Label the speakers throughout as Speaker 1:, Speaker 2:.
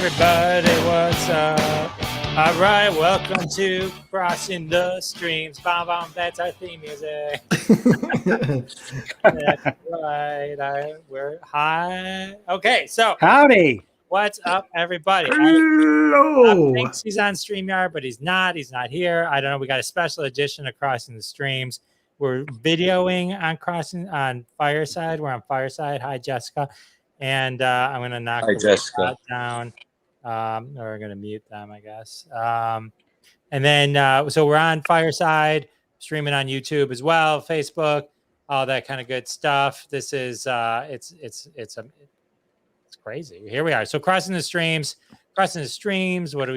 Speaker 1: everybody, what's up? All right, welcome to Crossing the Streams. Bom, bom, that's our theme music. That's right. We're high. Okay, so
Speaker 2: howdy.
Speaker 1: What's up, everybody?
Speaker 3: Hello.
Speaker 1: Thinks he's on StreamYard, but he's not. He's not here. I don't know. We got a special edition of Crossing the Streams. We're videoing on Fireside. We're on Fireside. Hi, Jessica. And I'm going to knock the down. Or I'm going to mute them, I guess. And then, so we're on Fireside, streaming on YouTube as well, Facebook, all that kind of good stuff. This is, it's crazy. Here we are. So Crossing the Streams, what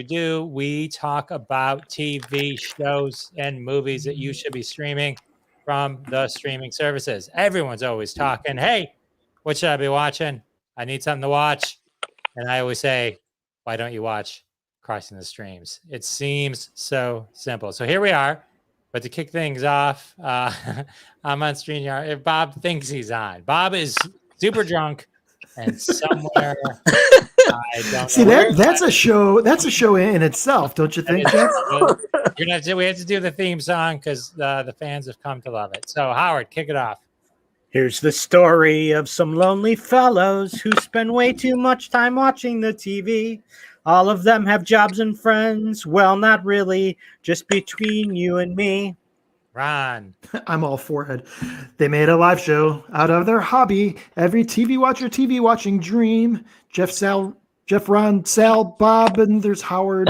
Speaker 1: do? We talk about TV shows and movies that you should be streaming from the streaming services. Everyone's always talking, hey, what should I be watching? I need something to watch. And I always say, why don't you watch Crossing the Streams? It seems so simple. So here we are. But to kick things off, I'm on StreamYard. If Bob thinks he's on. Bob is super drunk and somewhere I don't
Speaker 3: See
Speaker 1: know.
Speaker 3: that's a show. That's a show in itself, don't you think?
Speaker 1: We have to do the theme song because the fans have come to love it. So Howard, kick it off.
Speaker 2: Here's the story of some lonely fellows who spend way too much time watching the TV. All of them have jobs and friends. Well, not really. Just between you and me.
Speaker 1: Ron.
Speaker 3: I'm all for it. They made a live show out of their hobby. Every TV watching dream. Jeff, Ron, Sal, Bob, and there's Howard.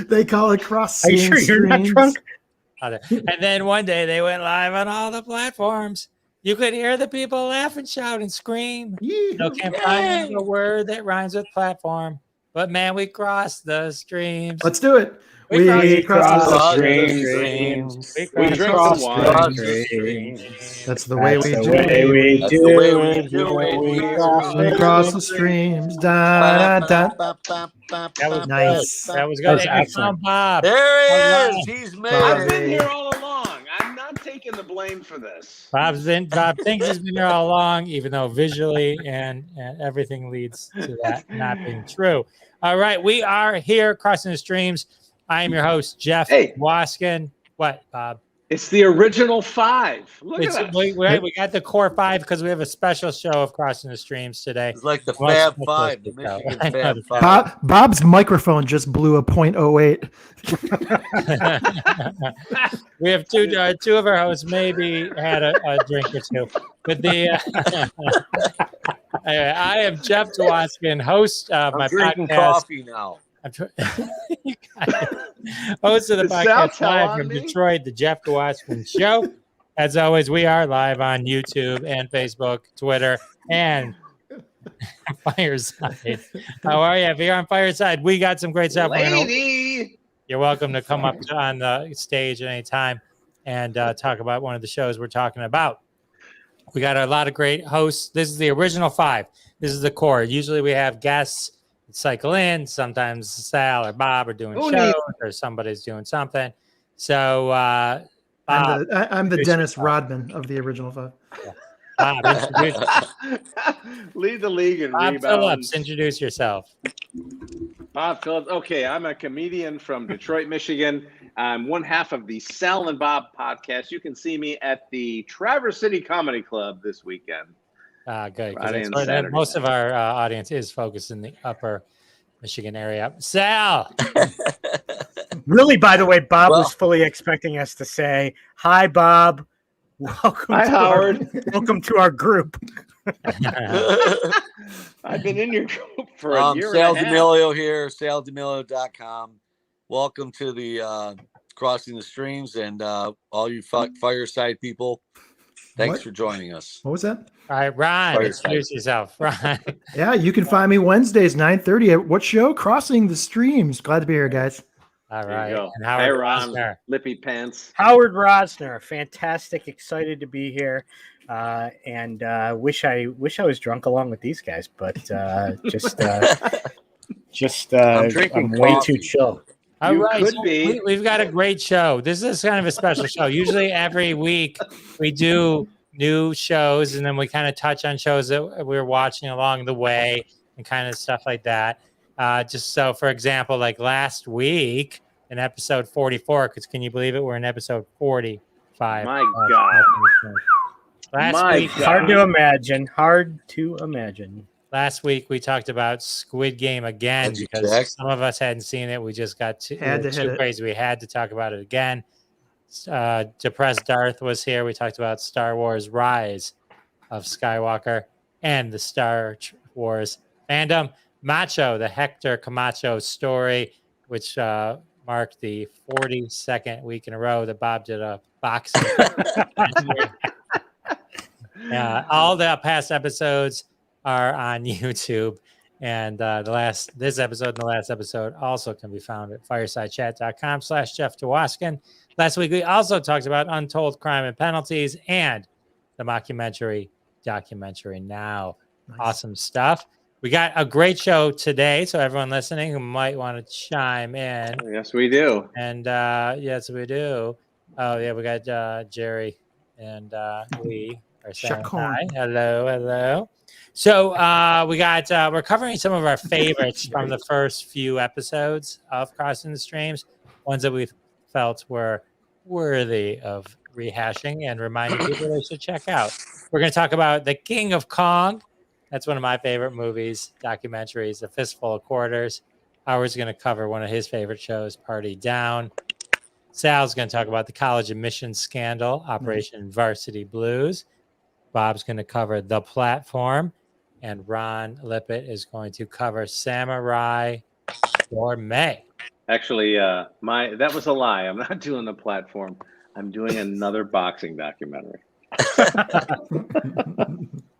Speaker 3: They call it Crossing
Speaker 2: Are you sure you're not drunk?
Speaker 1: And then one day they went live on all the platforms. You could hear the people laugh and shout and scream. No, can't find a word that rhymes with platform. But man, we crossed the streams.
Speaker 3: Let's do it. We crossed the streams.
Speaker 4: We drink some wine.
Speaker 3: That's the way we do it. We cross the streams. Da, da, da.
Speaker 1: That was
Speaker 3: Nice.
Speaker 1: Good. That was good.
Speaker 2: That was
Speaker 1: And Bob.
Speaker 4: There he is. He's made
Speaker 5: I've
Speaker 4: it.
Speaker 5: been here all along. I'm not taking the blame for this.
Speaker 1: Bob thinks he's been here all along, even though visually and everything leads to that not being true. All right, we are here crossing the streams. I am your host, Jeff Waskin. What, Bob?
Speaker 5: It's the original 5. Look at that.
Speaker 1: We got the core 5 because we have a special show of Crossing the Streams today.
Speaker 4: It's like the Fab Five, the Michigan Fab Five.
Speaker 3: Bob's microphone just blew a .08.
Speaker 1: We have two of our hosts maybe had a drink or two. But I am Jeff Waskin, host of my
Speaker 4: drinking
Speaker 1: podcast.
Speaker 4: Coffee now.
Speaker 1: Host of the podcast live from Detroit, the Jeff Waskin Show. As always, we are live on YouTube and Facebook, Twitter, and Fireside. How are you? If you're on Fireside, we got some great stuff.
Speaker 5: Lady!
Speaker 1: You're welcome to come up on the stage at any time and talk about one of the shows we're talking about. We got a lot of great hosts. This is the original 5. This is the core. Usually we have guests cycle in. Sometimes Sal or Bob are doing shows or somebody's doing something. So Bob,
Speaker 3: I'm the Dennis Rodman of the original 5.
Speaker 1: Bob,
Speaker 5: lead the league in
Speaker 1: Bob
Speaker 5: rebounds.
Speaker 1: Phillips, introduce yourself.
Speaker 5: Bob Phillips. Okay, I'm a comedian from Detroit, Michigan. I'm one half of the Sal and Bob podcast. You can see me at the Traverse City Comedy Club this weekend.
Speaker 1: Good.
Speaker 5: Saturday.
Speaker 1: Most of our audience is focused in the upper Michigan area. Sal.
Speaker 2: Really, by the way, Bob was fully expecting us to say, hi, Bob. Welcome
Speaker 5: Hi, Howard.
Speaker 2: Welcome to our group.
Speaker 5: I've been in your group for a year
Speaker 4: Sal
Speaker 5: and a half.
Speaker 4: D'Amelio here, saldemilio.com. Welcome to the Crossing the Streams and all you Fireside people. Thanks for joining us.
Speaker 3: What was that?
Speaker 1: All right, Ron, introduce yourself. Ron.
Speaker 3: Yeah, you can find me Wednesdays, 9:30 at what show? Crossing the Streams. Glad to be here, guys.
Speaker 1: All right.
Speaker 5: And
Speaker 1: Howard
Speaker 5: Ron,
Speaker 1: Rosner.
Speaker 5: Lippy Pants.
Speaker 2: Howard Rosner, fantastic, excited to be here, and wish I was drunk along with these guys, but I'm
Speaker 4: drinking
Speaker 2: way
Speaker 4: coffee.
Speaker 2: too chill.
Speaker 1: All
Speaker 5: You
Speaker 1: right,
Speaker 5: could
Speaker 1: so
Speaker 5: be.
Speaker 1: we've got a great show. This is kind of a special show. Usually every week we do new shows, and then we kind of touch on shows that we're watching along the way. and kind of stuff like that. Just so, for example, like last week in episode 44, because can you believe it? We're in episode 45.
Speaker 5: My God.
Speaker 1: Last
Speaker 5: My
Speaker 1: week,
Speaker 5: God.
Speaker 2: Hard to imagine. Hard to imagine.
Speaker 1: last week we talked about Squid Game again
Speaker 4: Did you
Speaker 1: because
Speaker 4: check?
Speaker 1: some of us hadn't seen it. We just got too
Speaker 3: Had to hit
Speaker 1: too
Speaker 3: it.
Speaker 1: crazy. We had to talk about it again. Depressed Darth was here. We talked about Star Wars Rise of Skywalker and the Star Wars fandom. Macho, the Hector Camacho story, which marked the 42nd week in a row that Bob did a boxing. All the past episodes are on YouTube, and this episode and the last episode also can be found at firesidechat.com/Jeff Dwoskin. Last week we also talked about Untold Crime and Penalties and the mockumentary documentary Now.
Speaker 3: Nice.
Speaker 1: Awesome stuff. We got a great show today, so everyone listening who might want to chime in.
Speaker 5: Yes, we do.
Speaker 1: And yes, we do. Oh, yeah, we got Jerry and Lee are saying
Speaker 3: Shakorn.
Speaker 1: hi. Hello. So we're covering some of our favorites from the first few episodes of Crossing the Streams, ones that we felt were worthy of rehashing and reminding people they should check out. We're going to talk about The King of Kong. That's one of my favorite movies, documentaries, A Fistful of Quarters. Howard's going to cover one of his favorite shows, Party Down. Sal's going to talk about the college admissions scandal, Operation Varsity Blues. Bob's going to cover The Platform. And Ron Lippett is going to cover Samurai Gourmet.
Speaker 5: Actually, that was a lie. I'm not doing The Platform. I'm doing another boxing documentary.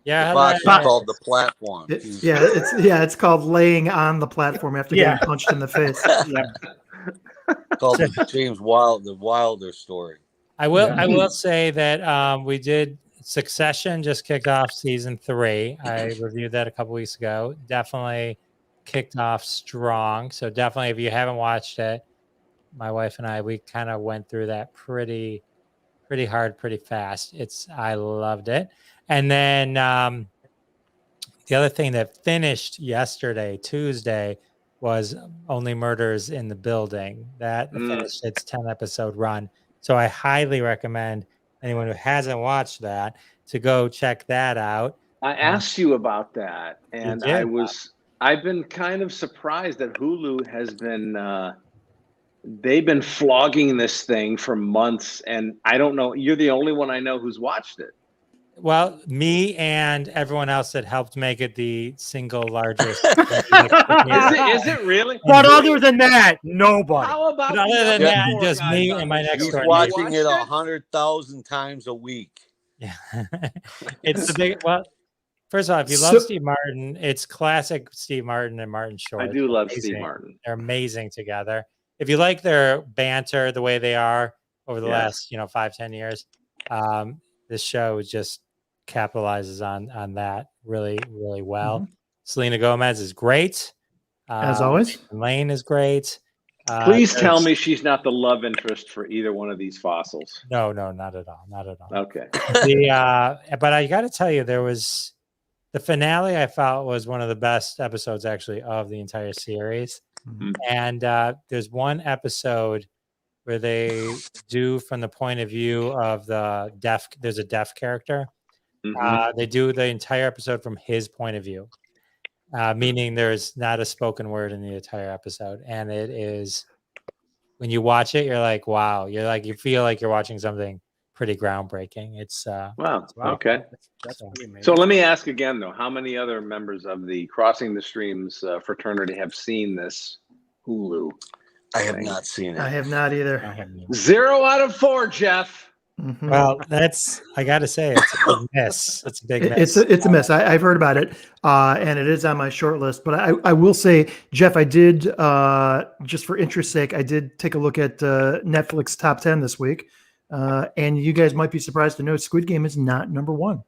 Speaker 1: Yeah,
Speaker 4: The box is
Speaker 1: hello.
Speaker 4: called The Platform.
Speaker 3: It's called laying on the platform after getting punched in the face.
Speaker 4: Called the James Wilder story.
Speaker 1: I will say that we did Succession just kicked off season 3. I reviewed that a couple weeks ago. Definitely kicked off strong. So definitely, if you haven't watched it, my wife and we kind of went through that pretty hard, pretty fast. I loved it. And then the other thing that finished yesterday, Tuesday, was Only Murders in the Building. That finished its 10-episode run. So I highly recommend anyone who hasn't watched that to go check that out.
Speaker 5: I asked you about that, and I've been kind of surprised that Hulu has been they've been flogging this thing for months, and I don't know, you're the only one I know who's watched it.
Speaker 1: Well, me and everyone else that helped make it the single largest.
Speaker 5: Is it really?
Speaker 2: But other than that, nobody.
Speaker 5: How about
Speaker 1: But other than
Speaker 5: the
Speaker 1: that,
Speaker 5: other four
Speaker 1: just
Speaker 5: guys
Speaker 1: me
Speaker 5: on
Speaker 1: and my
Speaker 5: the
Speaker 1: next
Speaker 5: show?
Speaker 4: He's
Speaker 1: door
Speaker 4: watching
Speaker 5: You
Speaker 4: it
Speaker 5: watched
Speaker 4: 100,000 times a week.
Speaker 1: Yeah. It's the big, well, first of all, if you love Steve Martin, it's classic Steve Martin and Martin Short.
Speaker 5: I do love
Speaker 1: Amazing.
Speaker 5: Steve Martin.
Speaker 1: They're amazing together. If you like their banter, the way they are over the last, 5-10 years, this show just capitalizes on that really, really well. Selena Gomez is great.
Speaker 3: As always.
Speaker 1: Lane is great.
Speaker 5: Please tell me she's not the love interest for either one of these fossils.
Speaker 1: No, not at all. Not at all.
Speaker 5: Okay.
Speaker 1: But I got to tell you, there was the finale. I felt was one of the best episodes actually of the entire series.
Speaker 3: Mm-hmm.
Speaker 1: And there's one episode where they do from the point of view of the deaf. There's a deaf character.
Speaker 5: Mm-hmm.
Speaker 1: They do the entire episode from his point of view, meaning there's not a spoken word in the entire episode. And it is, when you watch it, you're like, wow. You feel like you're watching something pretty groundbreaking. It's
Speaker 5: Wow. Okay.
Speaker 2: That's pretty amazing.
Speaker 5: So let me ask again, though, how many other members of the Crossing the Streams fraternity have seen this Hulu?
Speaker 4: I have not seen
Speaker 3: I
Speaker 4: it.
Speaker 3: have not either.
Speaker 5: 0 out of 4, Jeff.
Speaker 3: Mhm.
Speaker 1: Well, I got to say, it's a big miss. It's a big miss.
Speaker 3: It's a miss. I've heard about it, and it is on my short list. But I will say, Jeff, I did, just for interest's sake, I did take a look at Netflix top 10 this week. And you guys might be surprised to know Squid Game is not number 1.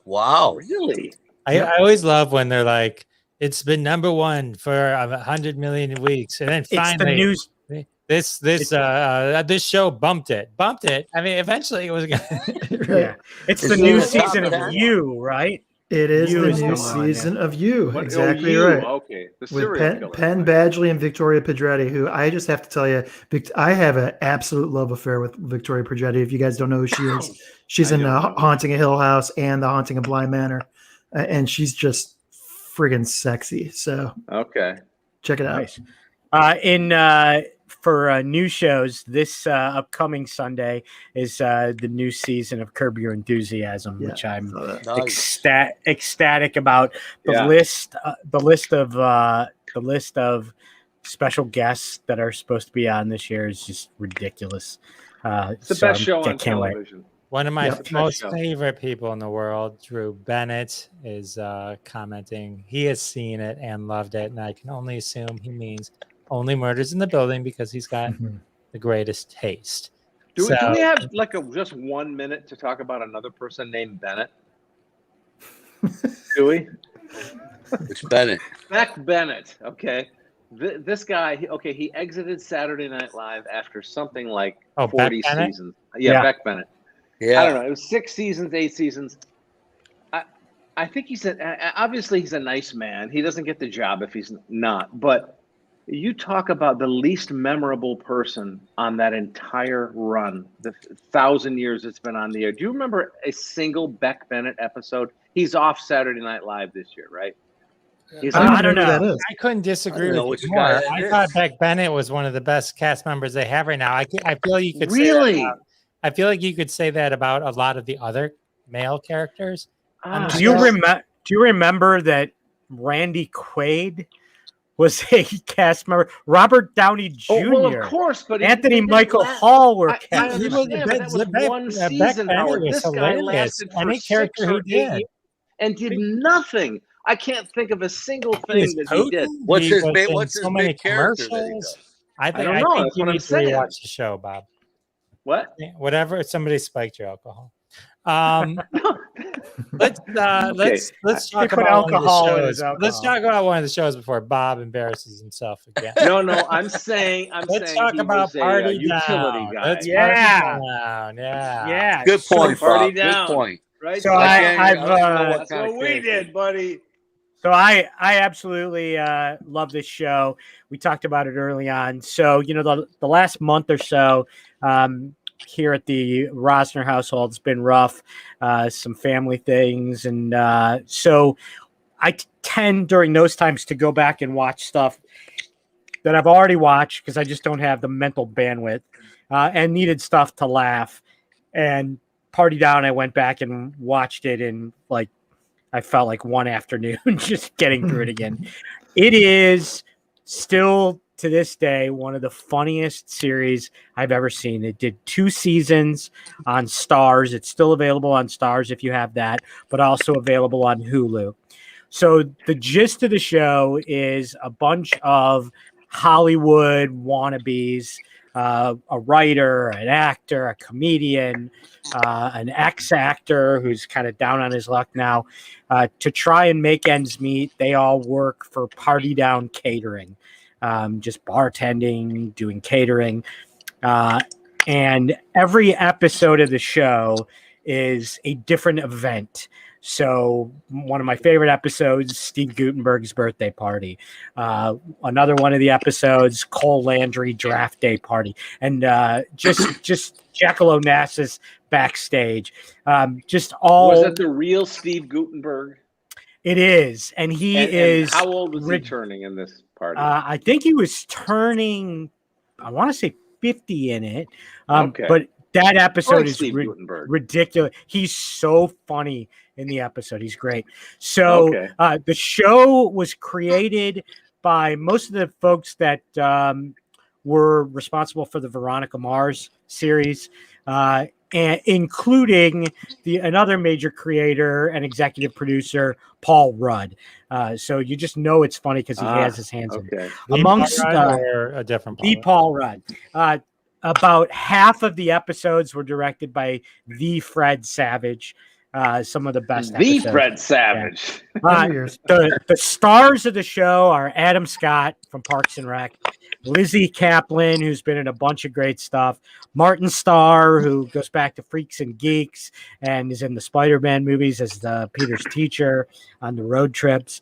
Speaker 4: Wow.
Speaker 5: Really?
Speaker 1: I always love when they're like, it's been number 1 for 100 million weeks. And then finally,
Speaker 2: It's the news.
Speaker 1: This show bumped it. I mean, eventually it was.
Speaker 2: Yeah. It's
Speaker 4: Is
Speaker 2: the
Speaker 4: it
Speaker 2: new
Speaker 4: in the top
Speaker 2: season of
Speaker 4: 10?
Speaker 2: You, right?
Speaker 3: It is
Speaker 2: You
Speaker 3: the
Speaker 2: is
Speaker 3: new
Speaker 2: the one,
Speaker 3: season of You.
Speaker 5: What?
Speaker 3: Exactly
Speaker 5: You.
Speaker 3: right.
Speaker 5: Okay. The
Speaker 3: With
Speaker 5: serial killer.
Speaker 3: Penn Badgley and Victoria Pedretti, who I just have to tell you, I have an absolute love affair with Victoria Pedretti. If you guys don't know who she is, she's in Haunting a Hill House and The Haunting of Bly Manor, and she's just friggin' sexy. So
Speaker 5: Okay.
Speaker 3: check it out.
Speaker 2: Nice. For new shows, this upcoming Sunday is the new season of Curb Your Enthusiasm, which I'm ecstatic about. The list of special guests that are supposed to be on this year is just ridiculous.
Speaker 5: It's the best show on television.
Speaker 1: One of my most favorite people in the world, Drew Bennett, is commenting. He has seen it and loved it, and I can only assume he means Only Murders in the Building because he's got the greatest taste.
Speaker 5: Do we have like just 1 minute to talk about another person named Bennett? Do we?
Speaker 4: Which Bennett?
Speaker 5: Beck Bennett. Okay. This guy, he exited Saturday Night Live after something like 40 seasons. Yeah, Beck Bennett. Yeah. I don't know. It was 6 seasons, 8 seasons. I think obviously he's a nice man. He doesn't get the job if he's not. But you talk about the least memorable person on that entire run, the 1,000 years it's been on the air. Do you remember a single Beck Bennett episode? He's off Saturday Night Live this year, right?
Speaker 2: I don't know.
Speaker 1: I couldn't disagree with you more. I thought Beck Bennett was one of the best cast members they have right now. I feel like you could I feel like you could say that about a lot of the other male characters.
Speaker 2: Do you remember that Randy Quaid was a cast member? Robert Downey Jr.
Speaker 5: well, of course, but
Speaker 2: Anthony Michael Hall were cast members.
Speaker 5: That was one season, Howard. This guy lasted for
Speaker 1: any character who did
Speaker 5: and did nothing. I can't think of a single thing that he did.
Speaker 4: What's his big character that he does?
Speaker 1: I think you need to rewatch the show, Bob.
Speaker 5: What?
Speaker 1: Whatever. Somebody spiked your alcohol. Let's talk about alcohol. Let's talk about one of the shows before Bob embarrasses himself again.
Speaker 5: No, I'm saying
Speaker 1: talk about Party
Speaker 5: utility
Speaker 1: Down.
Speaker 5: guy.
Speaker 1: Yeah.
Speaker 4: Good point,
Speaker 5: Party
Speaker 4: Bob.
Speaker 5: Down.
Speaker 4: Good point.
Speaker 5: Right.
Speaker 2: So
Speaker 5: that's what we did, buddy.
Speaker 2: So I absolutely love this show. We talked about it early on. So, the last month or so here at the Rosner household, it's been rough, some family things. And so I tend during those times to go back and watch stuff that I've already watched because I just don't have the mental bandwidth and needed stuff to laugh. And Party Down, I went back and watched it in I felt like one afternoon just getting through it again. It is still to this day one of the funniest series I've ever seen. It did 2 seasons on Starz. It's still available on Starz if you have that, but also available on Hulu. So the gist of the show is a bunch of Hollywood wannabes, a writer, an actor, a comedian, an ex-actor who's kind of down on his luck now, to try and make ends meet. They all work for Party Down Catering, just bartending, doing catering. And every episode of the show is a different event. So one of my favorite episodes, Steve Guttenberg's birthday party. Another one of the episodes, Cole Landry draft day party. And just Jekyll Onassis backstage. Just all.
Speaker 5: Was it the real Steve Guttenberg?
Speaker 2: It is. And is.
Speaker 5: How old was he turning in this party?
Speaker 2: I think he was turning, I want to say 50 in it.
Speaker 5: Okay.
Speaker 2: But that episode is ridiculous. He's so funny in the episode. He's great. So the show was created by most of the folks that were responsible for the Veronica Mars series, and including another major creator and executive producer, Paul Rudd. So you just know it's funny because he has his hands in it. Amongst
Speaker 1: a different
Speaker 2: Paul Rudd. About half of the episodes were directed by the Fred Savage. Some of the best episodes.
Speaker 5: Fred Savage.
Speaker 2: Yeah. The stars of the show are Adam Scott from Parks and Rec, Lizzie Kaplan, who's been in a bunch of great stuff. Martin Starr, who goes back to Freaks and Geeks and is in the Spider-Man movies as Peter's teacher on the road trips.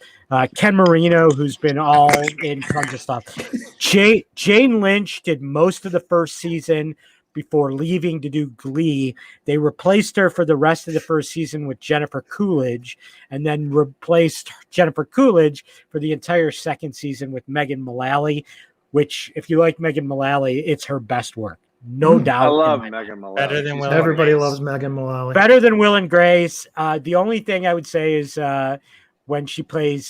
Speaker 2: Ken Marino, who's been all in tons of stuff. Jane Lynch did most of the first season before leaving to do Glee. They replaced her for the rest of the first season with Jennifer Coolidge, and then replaced Jennifer Coolidge for the entire second season with Megan Mullally, which, if you like Megan Mullally, it's her best work. No doubt.
Speaker 5: I love Megan Mullally.
Speaker 1: Better than Will.
Speaker 3: Everybody loves Megan Mullally.
Speaker 2: Better than Will and Grace. The only thing I would say is when she played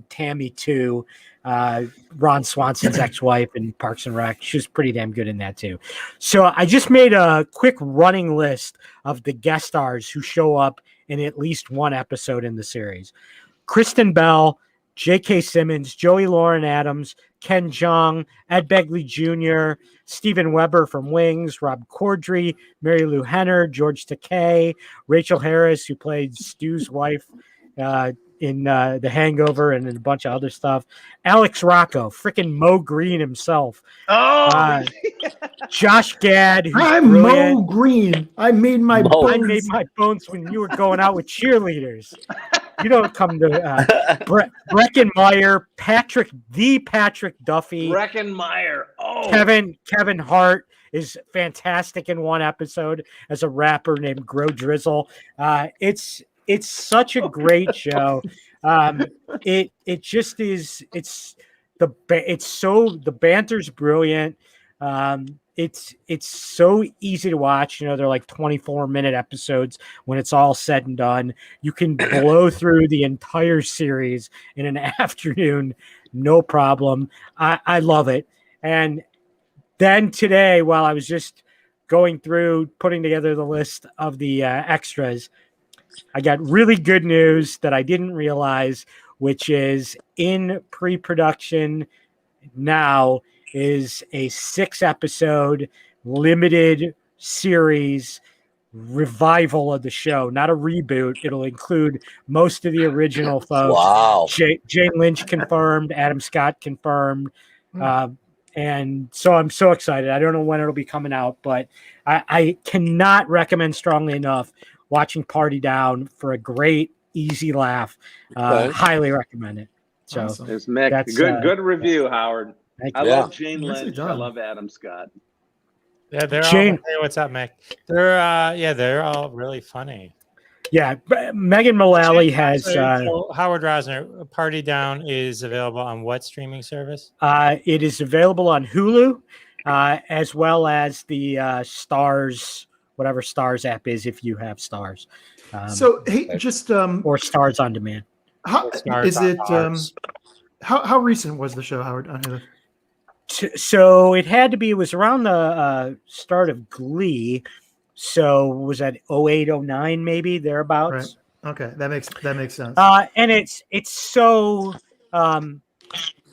Speaker 2: Tammy 2, Ron Swanson's ex-wife in Parks and Rec. She was pretty damn good in that too. So I just made a quick running list of the guest stars who show up in at least one episode in the series. Kristen Bell, J.K. Simmons, Joey Lauren Adams, Ken Jeong, Ed Begley Jr., Steven Weber from Wings, Rob Corddry, Mary Lou Henner, George Takei, Rachel Harris, who played Stu's wife in The Hangover and in a bunch of other stuff. Alex Rocco, freaking Mo Green himself. Josh Gad, who's
Speaker 3: I'm
Speaker 2: brilliant.
Speaker 3: Mo Green. I made my
Speaker 2: I
Speaker 3: bones.
Speaker 2: made my bones when you were going out with cheerleaders. You don't come to Brecken Meyer, Patrick Duffy,
Speaker 5: Brecken Meyer. Oh,
Speaker 2: Kevin Hart is fantastic in one episode as a rapper named Grow Drizzle. It's such a great show. It just is. The banter's brilliant. It's so easy to watch. You know, they're like 24-minute episodes when it's all said and done. You can blow through the entire series in an afternoon, no problem. I love it. And then today, while I was just going through putting together the list of the extras, I got really good news that I didn't realize, which is in pre-production now is a 6-episode limited series revival of the show, not a reboot. It'll include most of the original folks.
Speaker 4: Wow.
Speaker 2: Jane Lynch confirmed, Adam Scott confirmed. And so I'm so excited. I don't know when it'll be coming out, but I cannot recommend strongly enough watching Party Down for a great, easy laugh. Highly recommend it. So
Speaker 3: Awesome.
Speaker 5: There's Mick. Good review, Howard. I love Jane
Speaker 3: Nicely
Speaker 5: Lynch.
Speaker 3: done.
Speaker 5: I love Adam Scott.
Speaker 1: Yeah, they're
Speaker 2: Jane-
Speaker 1: all. Hey, what's up, Mick? They're all really funny.
Speaker 2: yeah, Megan Mullally has.
Speaker 1: So Howard Rosner, Party Down is available on what streaming service?
Speaker 2: It is available on Hulu, as well as the Stars, whatever Stars app is, if you have Stars.
Speaker 3: So hey, just
Speaker 2: or Stars on Demand.
Speaker 3: how
Speaker 1: Stars
Speaker 3: is
Speaker 1: on
Speaker 3: it?
Speaker 1: Mars.
Speaker 3: How recent was the show, Howard? On Hulu?
Speaker 2: So it had to be. It was around the start of Glee. So was that 08, 09, maybe thereabouts?
Speaker 3: Right. Okay, that makes sense.
Speaker 2: And it's so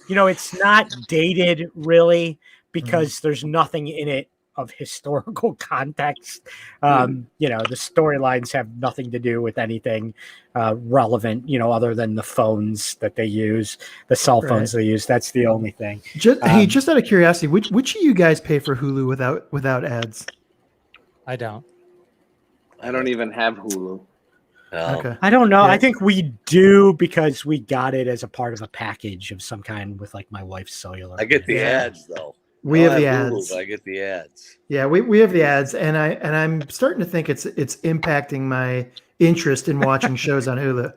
Speaker 2: it's not dated really because there's nothing in it of historical context. The storylines have nothing to do with anything relevant, other than the phones that they use, the cell phones they use. That's the only thing.
Speaker 3: Just out of curiosity, which of you guys pay for Hulu without ads?
Speaker 1: I don't.
Speaker 5: I don't even have Hulu.
Speaker 3: Okay.
Speaker 2: I don't know.
Speaker 3: Yeah.
Speaker 2: I think we do because we got it as a part of a package of some kind with like my wife's cellular.
Speaker 4: I get the ads though.
Speaker 3: We have the
Speaker 4: Hulu,
Speaker 3: ads.
Speaker 4: but I get the ads.
Speaker 3: Yeah, we have the ads, and I'm starting to think it's impacting my interest in watching shows on Hulu.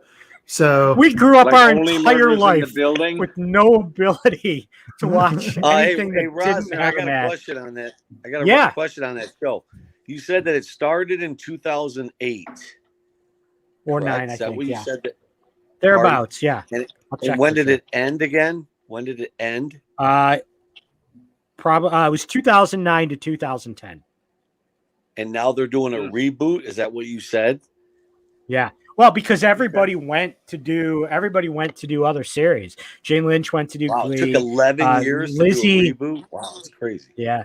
Speaker 3: So
Speaker 2: We grew up
Speaker 5: Like
Speaker 2: our
Speaker 5: Only
Speaker 2: entire
Speaker 5: Murders in
Speaker 2: life
Speaker 5: the building.
Speaker 2: with no ability to watch anything
Speaker 4: hey,
Speaker 2: that
Speaker 4: Rosner,
Speaker 2: didn't
Speaker 4: I
Speaker 2: have
Speaker 4: got
Speaker 2: an
Speaker 4: a
Speaker 2: ad.
Speaker 4: question on that. I got a
Speaker 2: Yeah.
Speaker 4: question on that show. You said that it started in 2008.
Speaker 2: Or
Speaker 4: correct?
Speaker 2: 9, I
Speaker 4: Is that
Speaker 2: think.
Speaker 4: what you
Speaker 2: Yeah,
Speaker 4: said?
Speaker 2: thereabouts. Yeah.
Speaker 4: And,
Speaker 2: I'll check
Speaker 4: and when
Speaker 2: for
Speaker 4: did it end again? When did it end?
Speaker 2: Probably it was 2009 to 2010.
Speaker 4: And now they're doing a reboot. Is that what you said?
Speaker 2: Yeah. Well, because everybody went to do other series. Jane Lynch went to do
Speaker 4: Wow,
Speaker 2: Glee.
Speaker 4: it took 11 years
Speaker 2: Lizzie-
Speaker 4: to do a reboot. Wow, it's crazy.
Speaker 2: Yeah.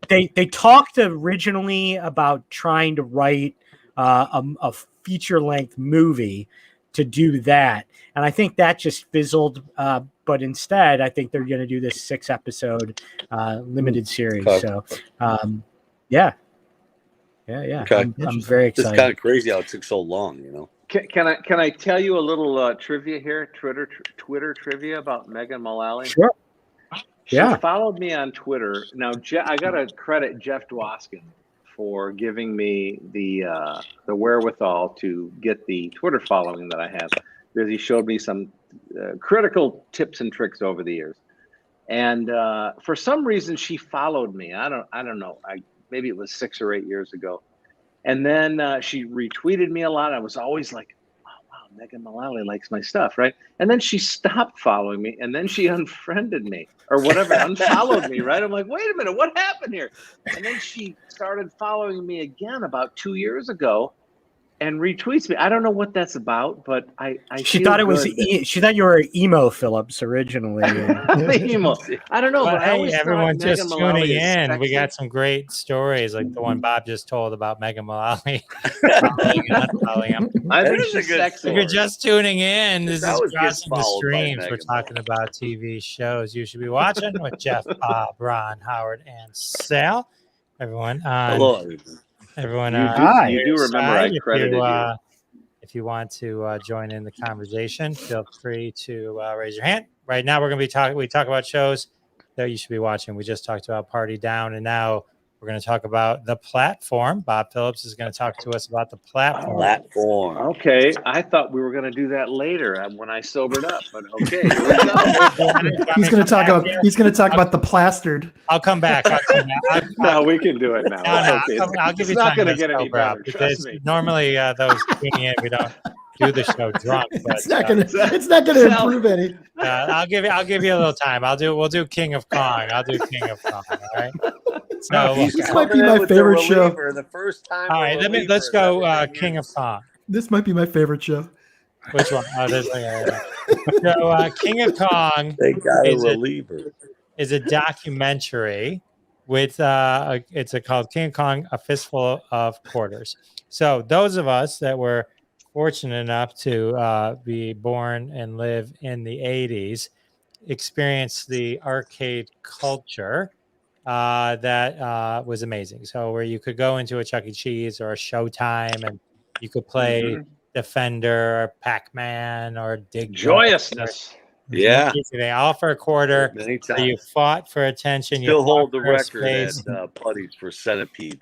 Speaker 2: They talked originally about trying to write a feature-length movie to do that. And I think that just fizzled. But instead, I think they're going to do this 6-episode limited series.
Speaker 4: Okay.
Speaker 2: So, yeah.
Speaker 4: Okay.
Speaker 2: I'm very excited.
Speaker 4: It's kind of crazy how it took so long, you know.
Speaker 5: Can I tell you a little trivia here? Twitter trivia about Megan Mullally.
Speaker 2: Sure.
Speaker 5: She
Speaker 2: Yeah.
Speaker 5: followed me on Twitter. Now, I got to credit Jeff Dwoskin for giving me the wherewithal to get the Twitter following that I have, because he showed me some critical tips and tricks over the years. And for some reason, she followed me. I don't know. Maybe it was 6 or 8 years ago. And then she retweeted me a lot. I was always like, oh, wow, Megan Mullally likes my stuff, right? And then she stopped following me, and then she unfriended me or whatever, unfollowed me, right? I'm like, wait a minute, what happened here? And then she started following me again about 2 years ago and retweets me. I don't know what that's about, but
Speaker 2: she thought it was she thought you were emo Phillips originally.
Speaker 5: Emo. I don't know,
Speaker 1: But
Speaker 5: but I always
Speaker 1: everyone
Speaker 5: thought
Speaker 1: just
Speaker 5: Megan
Speaker 1: tuning
Speaker 5: Mullally is
Speaker 1: in. We
Speaker 5: sexy.
Speaker 1: got some great stories, like the one Bob just told about Megan Mullally. Following him.
Speaker 5: I
Speaker 4: That
Speaker 5: think
Speaker 4: is a
Speaker 5: she's
Speaker 4: good
Speaker 5: sexy.
Speaker 1: If you're just tuning in, this
Speaker 4: I
Speaker 1: is
Speaker 4: was getting
Speaker 1: Crossing the
Speaker 4: followed by
Speaker 1: Streams. We're
Speaker 4: Megan
Speaker 1: talking about TV shows you should be watching with Jeff, Bob, Ron, Howard, and Sal. Everyone on
Speaker 4: Hello, everyone.
Speaker 1: everyone
Speaker 5: You do remember I credited you.
Speaker 1: If you want to join in the conversation, feel free to raise your hand. Right now, we're going to be talking. We talk about shows that you should be watching. We just talked about Party Down, and now we're going to talk about The Platform. Bob Phillips is going to talk to us about The Platform.
Speaker 5: Okay, I thought we were going to do that later when I sobered up, but okay, here we go.
Speaker 3: He's going to talk about the plastered.
Speaker 1: I'll come back.
Speaker 5: No, we can do it now.
Speaker 1: No,
Speaker 5: Okay.
Speaker 1: I'll give you
Speaker 5: It's not
Speaker 1: time
Speaker 5: going to
Speaker 1: to
Speaker 5: get any
Speaker 1: sober up,
Speaker 5: better. Trust
Speaker 1: because
Speaker 5: me.
Speaker 1: normally those tuning in, we don't do the show drunk. But,
Speaker 3: It's not gonna improve any.
Speaker 1: I'll give you a little time. We'll do King of Kong. I'll do King of Kong. All right. So
Speaker 3: This might be my favorite show.
Speaker 4: The first time.
Speaker 1: all right, let's go King of Kong.
Speaker 3: This might be my favorite show.
Speaker 1: Which one? Oh, there's so King of Kong
Speaker 4: They got a reliever.
Speaker 1: is a documentary with it's called King of Kong: A Fistful of Quarters. So those of us that were fortunate enough to be born and live in the 80s experienced the arcade culture that was amazing. So where you could go into a Chuck E. Cheese or a Showtime and you could play Defender or Pac-Man or Dig
Speaker 5: Joyousness.
Speaker 4: Yeah.
Speaker 1: They all for a quarter.
Speaker 4: Many
Speaker 1: So
Speaker 4: times.
Speaker 1: you fought for attention.
Speaker 4: Still
Speaker 1: you
Speaker 4: hold the
Speaker 1: fought for
Speaker 4: record
Speaker 1: space.
Speaker 4: at Putty's for Centipede.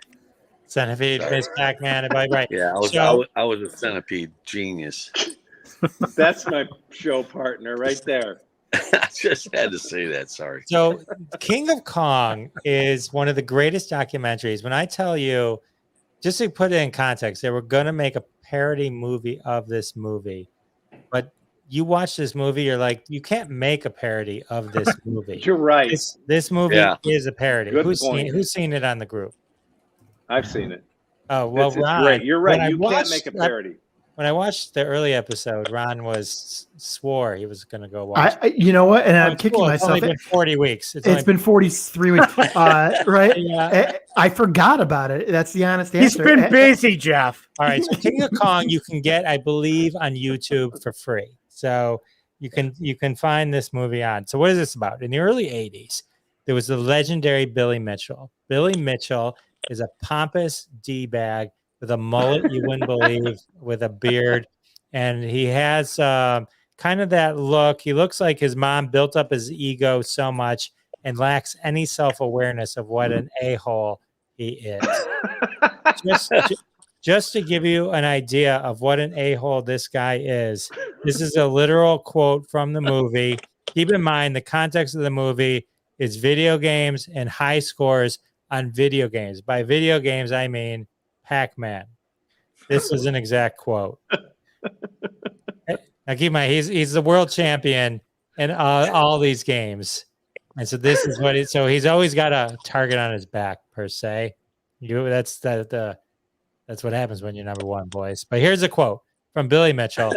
Speaker 1: Centipede,
Speaker 4: Sorry.
Speaker 1: Miss Pac-Man, right.
Speaker 4: Yeah, I was a Centipede genius.
Speaker 5: That's my show partner right there.
Speaker 4: I just had to say that. Sorry.
Speaker 1: So King of Kong is one of the greatest documentaries. When I tell you, just to put it in context, they were going to make a parody movie of this movie. But you watch this movie, you're like, you can't make a parody of this movie.
Speaker 5: You're right.
Speaker 1: This movie is a parody.
Speaker 5: Good
Speaker 1: Who's
Speaker 5: point.
Speaker 1: seen it on the group?
Speaker 5: I've seen it.
Speaker 1: Oh, well,
Speaker 5: It's
Speaker 1: Ron,
Speaker 5: great. You're right. You can't
Speaker 1: watched
Speaker 5: make a parody.
Speaker 1: When I watched the early episode, Ron swore he was going to go watch.
Speaker 3: You know what? And I'm kicking
Speaker 1: It's only
Speaker 3: myself.
Speaker 1: been 40 weeks.
Speaker 3: It's been 43 weeks, right?
Speaker 1: Yeah.
Speaker 3: I forgot about it. That's the honest answer.
Speaker 2: He's been busy, Jeff.
Speaker 1: All right, so King of Kong you can get, I believe, on YouTube for free. So you can find this movie on. So what is this about? In the early 80s, there was the legendary Billy Mitchell. Billy Mitchell is a pompous D-bag with a mullet you wouldn't believe, with a beard. And he has kind of that look. He looks like his mom built up his ego so much and lacks any self-awareness of what an a-hole he is. Just to give you an idea of what an a-hole this guy is, this is a literal quote from the movie. Keep in mind, the context of the movie is video games and high scores on video games. By video games, I mean Pac-Man. This is an exact quote. Now, keep in mind, he's the world champion in all these games. And so this is what so he's always got a target on his back, per se. That's what happens when you're number one, boys. But here's a quote from Billy Mitchell,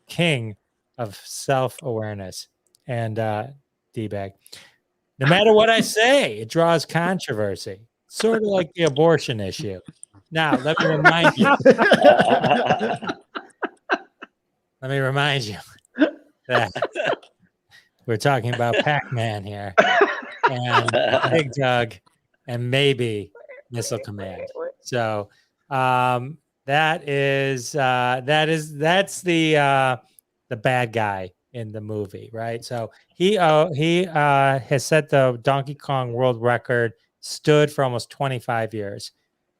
Speaker 1: king of self-awareness and D-bag. No matter what I say, it draws controversy, sort of like the abortion issue. Now, let me remind you. let me remind you that we're talking about Pac-Man here, and Big Doug, and maybe Missile Command. So that's the bad guy in the movie, right? So he has set the Donkey Kong world record, stood for almost 25 years.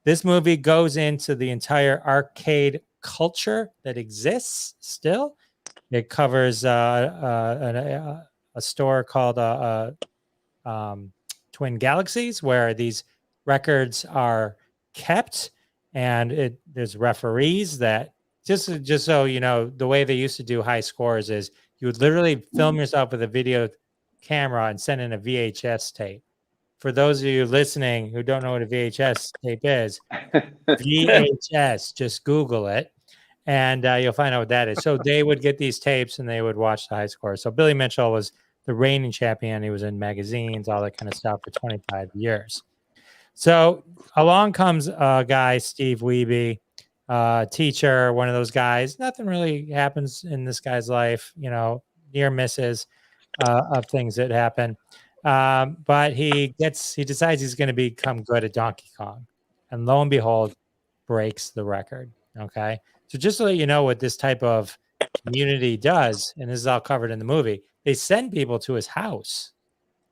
Speaker 1: This movie goes into the entire arcade culture that exists still. It covers a store called Twin Galaxies, where these records are kept, and there's referees that just so you know, the way they used to do high scores is you would literally film yourself with a video camera and send in a VHS tape. For those of you listening who don't know what a VHS tape is, VHS, just Google it, and you'll find out what that is. So they would get these tapes and they would watch the high scores. So Billy Mitchell was the reigning champion. He was in magazines, all that kind of stuff for 25 years. So along comes a guy, Steve Wiebe, teacher, one of those guys. Nothing really happens in this guy's life, near misses of things that happen. But he decides he's going to become good at Donkey Kong, and lo and behold, breaks the record. Okay. So just to let you know what this type of community does, and this is all covered in the movie, they send people to his house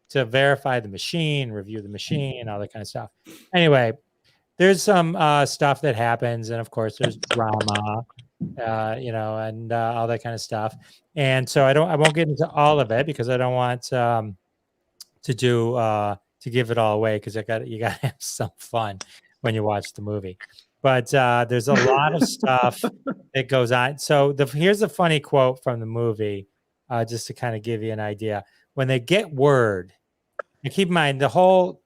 Speaker 1: to verify the machine, review the machine, all that kind of stuff. Anyway, there's some stuff that happens, and of course there's drama, and all that kind of stuff. And so I won't get into all of it because I don't want to give it all away, because you got to have some fun when you watch the movie. But there's a lot of stuff that goes on. So here's a funny quote from the movie, just to kind of give you an idea. When they get word, and keep in mind, the whole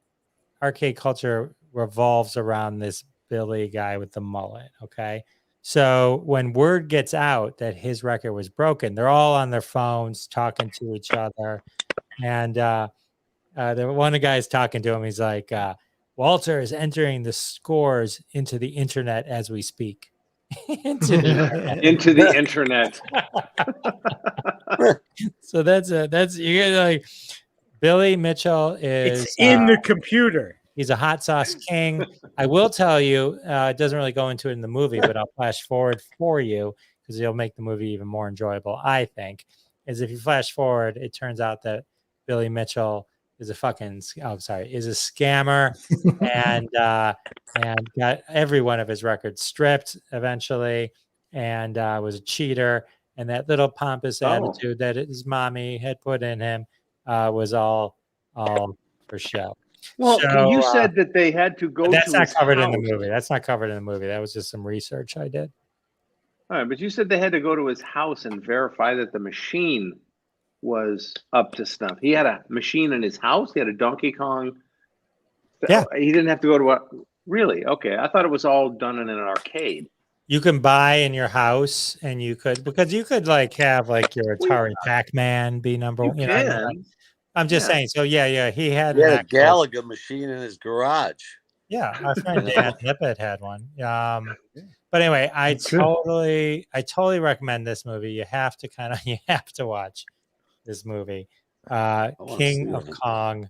Speaker 1: arcade culture revolves around this Billy guy with the mullet, okay? So when word gets out that his record was broken, they're all on their phones talking to each other. And one of the guys talking to him, he's like, Walter is entering the scores into the internet as we speak. Into
Speaker 5: the internet.
Speaker 1: So that's you get like Billy Mitchell is
Speaker 2: it's in the computer.
Speaker 1: He's a hot sauce king. I will tell you, it doesn't really go into it in the movie, but I'll flash forward for you because it'll make the movie even more enjoyable, I think. Is if you flash forward, it turns out that Billy Mitchell is a scammer and got every one of his records stripped eventually, and was a cheater. And that little pompous attitude that his mommy had put in him was all for show.
Speaker 5: Well, so, you said that they had to go.
Speaker 1: That's
Speaker 5: to
Speaker 1: not covered
Speaker 5: house.
Speaker 1: in the movie. That's not covered in the movie. That was just some research I did.
Speaker 5: All right, but you said they had to go to his house and verify that the machine was up to snuff. He had a machine in his house. He had a Donkey Kong.
Speaker 1: Yeah,
Speaker 5: he didn't have to go to what? Really? Okay, I thought it was all done in an arcade.
Speaker 1: You can buy in your house, and you could like have like your Atari Pac-Man be number one. I'm just saying. So he had
Speaker 4: a Galaga machine in his garage.
Speaker 1: Yeah, our friend Dan Lippett had one. But anyway, I totally recommend this movie. You have to watch this movie. King of Kong,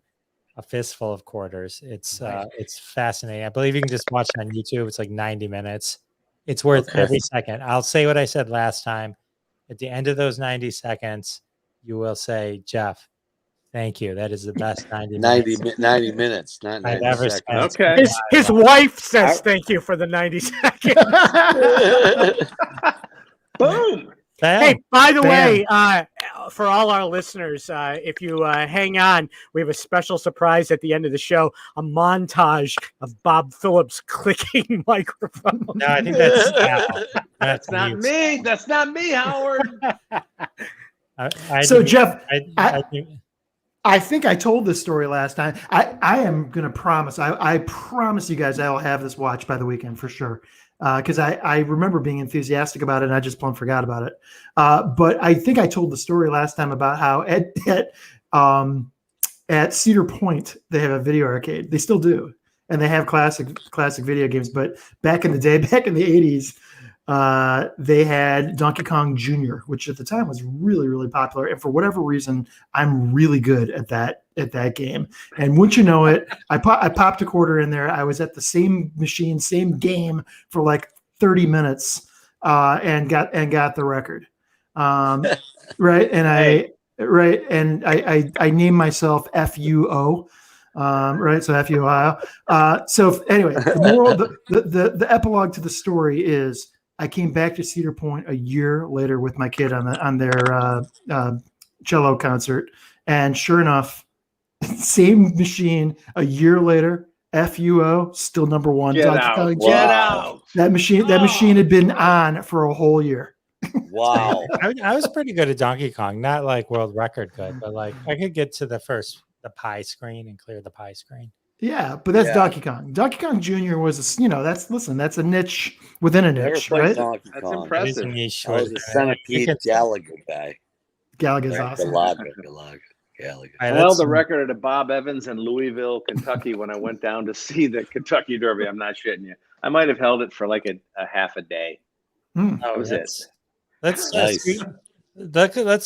Speaker 1: A Fistful of Quarters. It's fascinating. I believe you can just watch it on YouTube. It's like 90 minutes. It's worth every second. I'll say what I said last time. At the end of those 90 seconds, you will say, Jeff, thank you. That is the best 90 minutes.
Speaker 4: 90 minutes, not 90
Speaker 1: I've ever
Speaker 4: seconds.
Speaker 1: spent.
Speaker 2: Okay. His wife says thank you for the 90 seconds.
Speaker 5: Boom.
Speaker 2: Hey, by the way, for all our listeners, if you hang on, we have a special surprise at the end of the show, a montage of Bob Phillips clicking microphone.
Speaker 1: No, I think that's
Speaker 5: That's not me. That's not me, Howard.
Speaker 3: Jeff, I think I told this story last time. I am going to promise. I promise you guys I will have this watched by the weekend for sure. Because I remember being enthusiastic about it, and I just plumb forgot about it. But I think I told the story last time about how at Cedar Point they have a video arcade. They still do, and they have classic video games. But back in the day, back in the 80s, they had Donkey Kong Jr., which at the time was really, really popular. And for whatever reason, I'm really good at that game. And wouldn't you know it, I popped a quarter in there. I was at the same machine, same game for like 30 minutes, and got the record. Right. And I named myself FUO. Right. So FUO. So anyway, the epilogue to the story is I came back to Cedar Point a year later with my kid on their cello concert. And sure enough, same machine a year later, FUO, still number one.
Speaker 5: Get out.
Speaker 3: That machine had been on for a whole year.
Speaker 4: Wow.
Speaker 1: I was pretty good at Donkey Kong, not like world record good, but like I could get to the pie screen and clear the pie screen.
Speaker 3: Yeah, but that's Donkey Kong. Donkey Kong Jr. was, that's a niche within a niche, right?
Speaker 5: That's impressive.
Speaker 4: I was a Centipede Gallagher guy.
Speaker 3: Gallagher's awesome.
Speaker 4: Gallagher.
Speaker 5: I held the record at Bob Evans in Louisville, Kentucky when I went down to see the Kentucky Derby. I'm not shitting you. I might have held it for like a half a day. That was it.
Speaker 1: Let's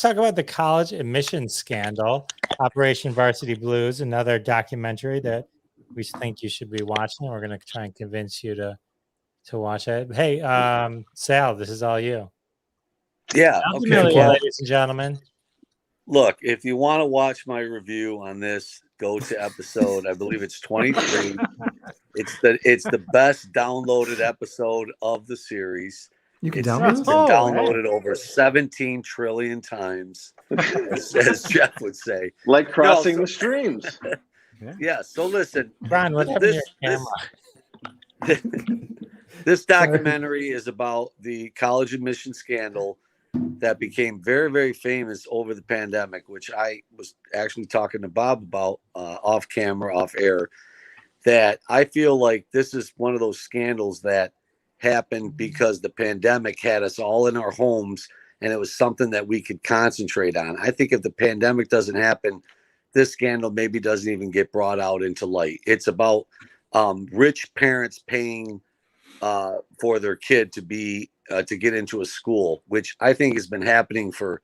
Speaker 1: talk about the college admissions scandal, Operation Varsity Blues, another documentary that we think you should be watching. We're going to try and convince you to watch it. Hey, Sal, this is all you.
Speaker 4: Yeah. Okay.
Speaker 1: Ladies and gentlemen.
Speaker 4: Look, if you want to watch my review on this, go to episode, I believe it's 23. It's the best downloaded episode of the series.
Speaker 3: You can
Speaker 4: it's
Speaker 3: download it?
Speaker 4: been downloaded over 17 trillion times, as Jeff would say.
Speaker 5: Like crossing the streams.
Speaker 4: Yeah. So listen,
Speaker 1: Ron, what happened to your camera?
Speaker 4: This documentary is about the college admission scandal that became very, very famous over the pandemic, which I was actually talking to Bob about off camera, off air, that I feel like this is one of those scandals that happened because the pandemic had us all in our homes and it was something that we could concentrate on. I think if the pandemic doesn't happen, this scandal maybe doesn't even get brought out into light. It's about rich parents paying for their kid to be to get into a school, which I think has been happening for,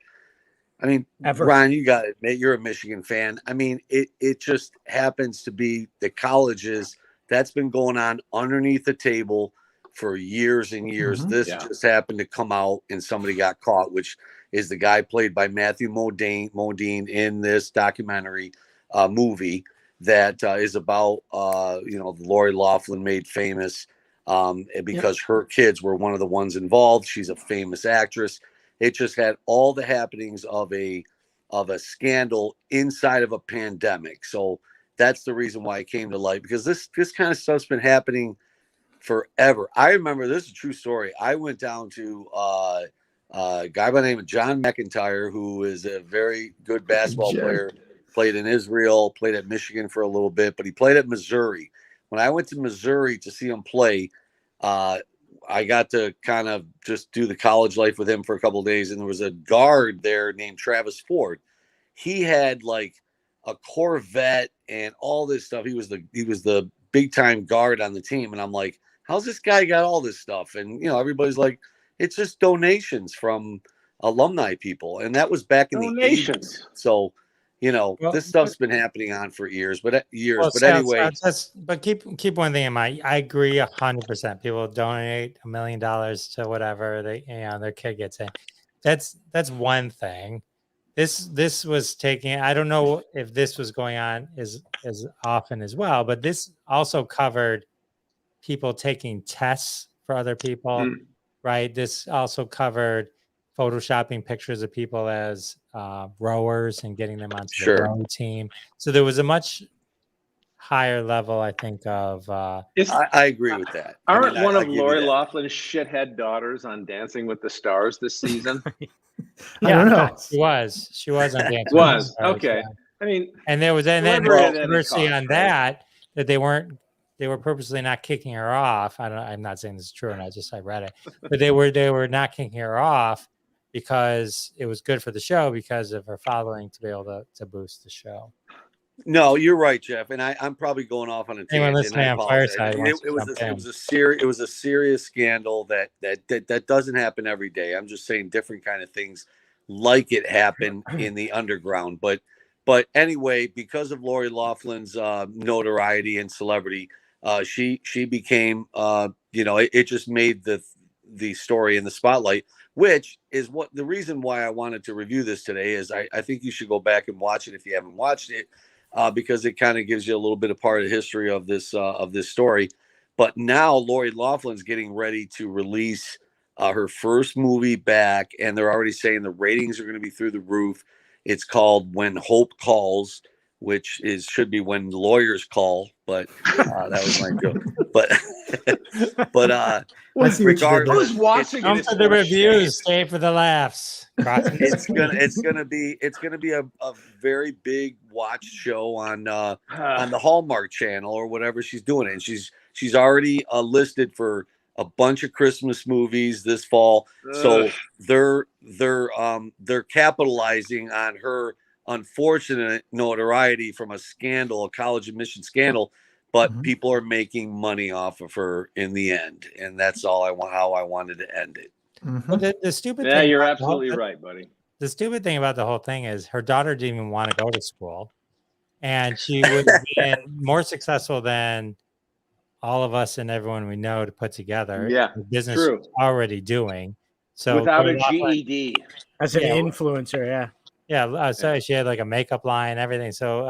Speaker 2: Ever.
Speaker 4: Ron, you got it, mate. You're a Michigan fan. It just happens to be the colleges that's been going on underneath the table for years and years. Mm-hmm. This just happened to come out and somebody got caught, which is the guy played by Mathew Modine in this documentary movie that is about, Lori Loughlin made famous because her kids were one of the ones involved. She's a famous actress. It just had all the happenings of a scandal inside of a pandemic. So that's the reason why it came to light, because this kind of stuff's been happening forever. I remember, this is a true story. I went down to a guy by the name of John McIntyre, who is a very good basketball player, played in Israel, played at Michigan for a little bit, but he played at Missouri. When I went to Missouri to see him play, I got to kind of just do the college life with him for a couple of days. And there was a guard there named Travis Ford. He had like a Corvette and all this stuff. He was the big time guard on the team. And I'm like, how's this guy got all this stuff? And, everybody's like, it's just donations from alumni people. And that was back in the 80s. So, this stuff's been happening on for years, but anyway.
Speaker 1: But keep one thing in mind. I agree 100%. People donate $1 million to whatever their kid gets in. That's one thing. This was taking. I don't know if this was going on as often as well, but this also covered people taking tests for other people, right? This also covered photoshopping pictures of people as rowers and getting them onto the row team. So there was a much higher level, I think, of
Speaker 4: I agree with that.
Speaker 5: Aren't one of Lori Loughlin's shithead daughters on Dancing with the Stars this season?
Speaker 3: I don't know.
Speaker 1: She was on Dancing.
Speaker 5: Was with the Stars, okay. Yeah.
Speaker 1: And there was then controversy on that they were purposely not kicking her off. I'm not saying this is true, and I read it, but they were not kicking her off because it was good for the show because of her following to be able to boost the show.
Speaker 4: No, you're right, Jeff, and I'm probably going off on a
Speaker 1: Anyone
Speaker 4: tangent.
Speaker 1: listening
Speaker 4: I
Speaker 1: on
Speaker 4: apologize.
Speaker 1: Fireside
Speaker 4: I mean,
Speaker 1: wants
Speaker 4: it
Speaker 1: to
Speaker 4: was
Speaker 1: jump
Speaker 4: a, it
Speaker 1: in.
Speaker 4: was a serious it was a serious scandal that doesn't happen every day. I'm just saying different kind of things like it happened in the underground. But anyway, because of Lori Laughlin's notoriety and celebrity, she became it just made the story in the spotlight, which is what the reason why I wanted to review this today is I think you should go back and watch it if you haven't watched it. Because it kind of gives you a little bit of part of the history of this story. But now Lori Laughlin's getting ready to release her first movie back, and they're already saying the ratings are going to be through the roof. It's called When Hope Calls, which should be When Lawyers Call, but that was my joke. But
Speaker 3: I see what you did there.
Speaker 5: Who's watching
Speaker 1: Come
Speaker 5: it?
Speaker 1: for the reviews, stay for the laughs.
Speaker 4: it's gonna be a very big watch show on the Hallmark Channel or whatever she's doing it. And she's already listed for a bunch of Christmas movies this fall. So they're capitalizing on her unfortunate notoriety from a scandal, a college admission scandal. But people are making money off of her in the end, and that's all how I wanted to end it.
Speaker 1: Well, the stupid thing.
Speaker 5: Yeah, you're absolutely right, buddy.
Speaker 1: The stupid thing about the whole thing is her daughter didn't even want to go to school, and she would have been more successful than all of us and everyone we know to put together.
Speaker 5: Yeah,
Speaker 1: the business
Speaker 5: true.
Speaker 1: she's already doing. So
Speaker 5: without a GED,
Speaker 2: as an influencer,
Speaker 1: so she had like a makeup line, everything. So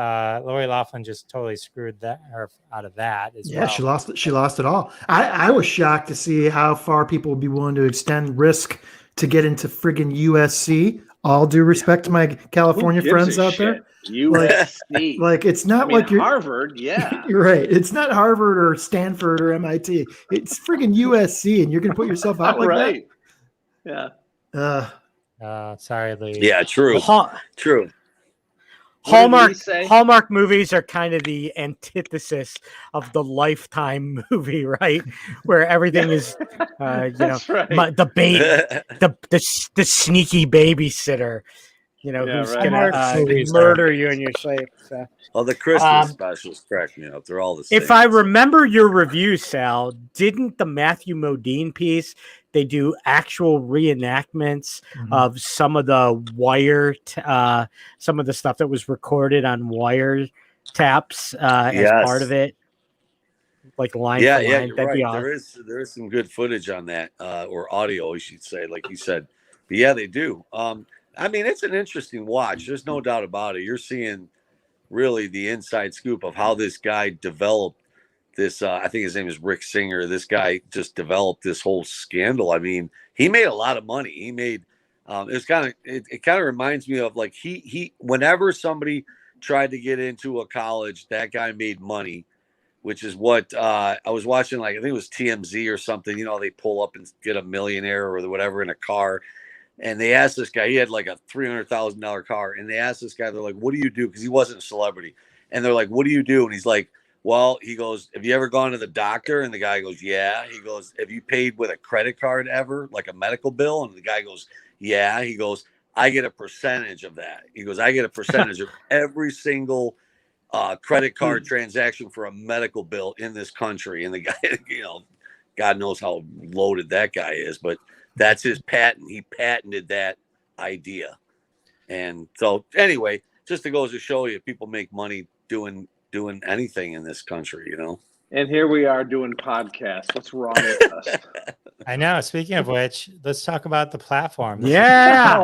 Speaker 1: Lori Loughlin just totally screwed her out of that as well.
Speaker 3: She lost it all. I was shocked to see how far people would be willing to extend risk to get into friggin' USC. All due respect to my California friends out there.
Speaker 5: USC.
Speaker 3: Like it's not like you're
Speaker 5: Harvard, yeah.
Speaker 3: You're right. It's not Harvard or Stanford or MIT. It's friggin' USC, and you're gonna put yourself out like
Speaker 5: right.
Speaker 3: that?
Speaker 5: Yeah.
Speaker 1: Sorry, Lee.
Speaker 4: Yeah, true. True.
Speaker 2: Hallmark movies are kind of the antithesis of the Lifetime movie, right? Where everything is,
Speaker 5: right.
Speaker 2: the sneaky babysitter, who's gonna murder you in your sleep. So.
Speaker 4: Well, the Christmas specials crack me up. They're all the same.
Speaker 2: If I remember your review, Sal, didn't the Mathew Modine piece? They do actual reenactments of some of the some of the stuff that was recorded on wire taps as part of it, like line for line.
Speaker 4: You're
Speaker 2: That'd be
Speaker 4: right.
Speaker 2: awesome.
Speaker 4: There is some good footage on that, or audio, you should say, like you said. But yeah, they do. I mean, it's an interesting watch. There's no doubt about it. You're seeing really the inside scoop of how this guy developed this. I think his name is Rick Singer. This guy just developed this whole scandal. I mean, he made a lot of money. He made it kind of reminds me of like he whenever somebody tried to get into a college, that guy made money, which is what I was watching. Like I think it was TMZ or something. They pull up and get a millionaire or whatever in a car. And they asked this guy, he had like a $300,000 car. And they asked this guy, they're like, what do you do? Because he wasn't a celebrity. And they're like, what do you do? And he's like, well, he goes, have you ever gone to the doctor? And the guy goes, yeah. He goes, have you paid with a credit card ever, like a medical bill? And the guy goes, yeah. He goes, I get a percentage of that. He goes, I get a percentage of every single credit card transaction for a medical bill in this country. And the guy, God knows how loaded that guy is, but that's his patent. He patented that idea. And so anyway, just to go to show you, people make money doing anything in this country,
Speaker 5: And here we are doing podcasts. What's wrong with us?
Speaker 1: I know. Speaking of which, let's talk about the platform.
Speaker 2: Yeah.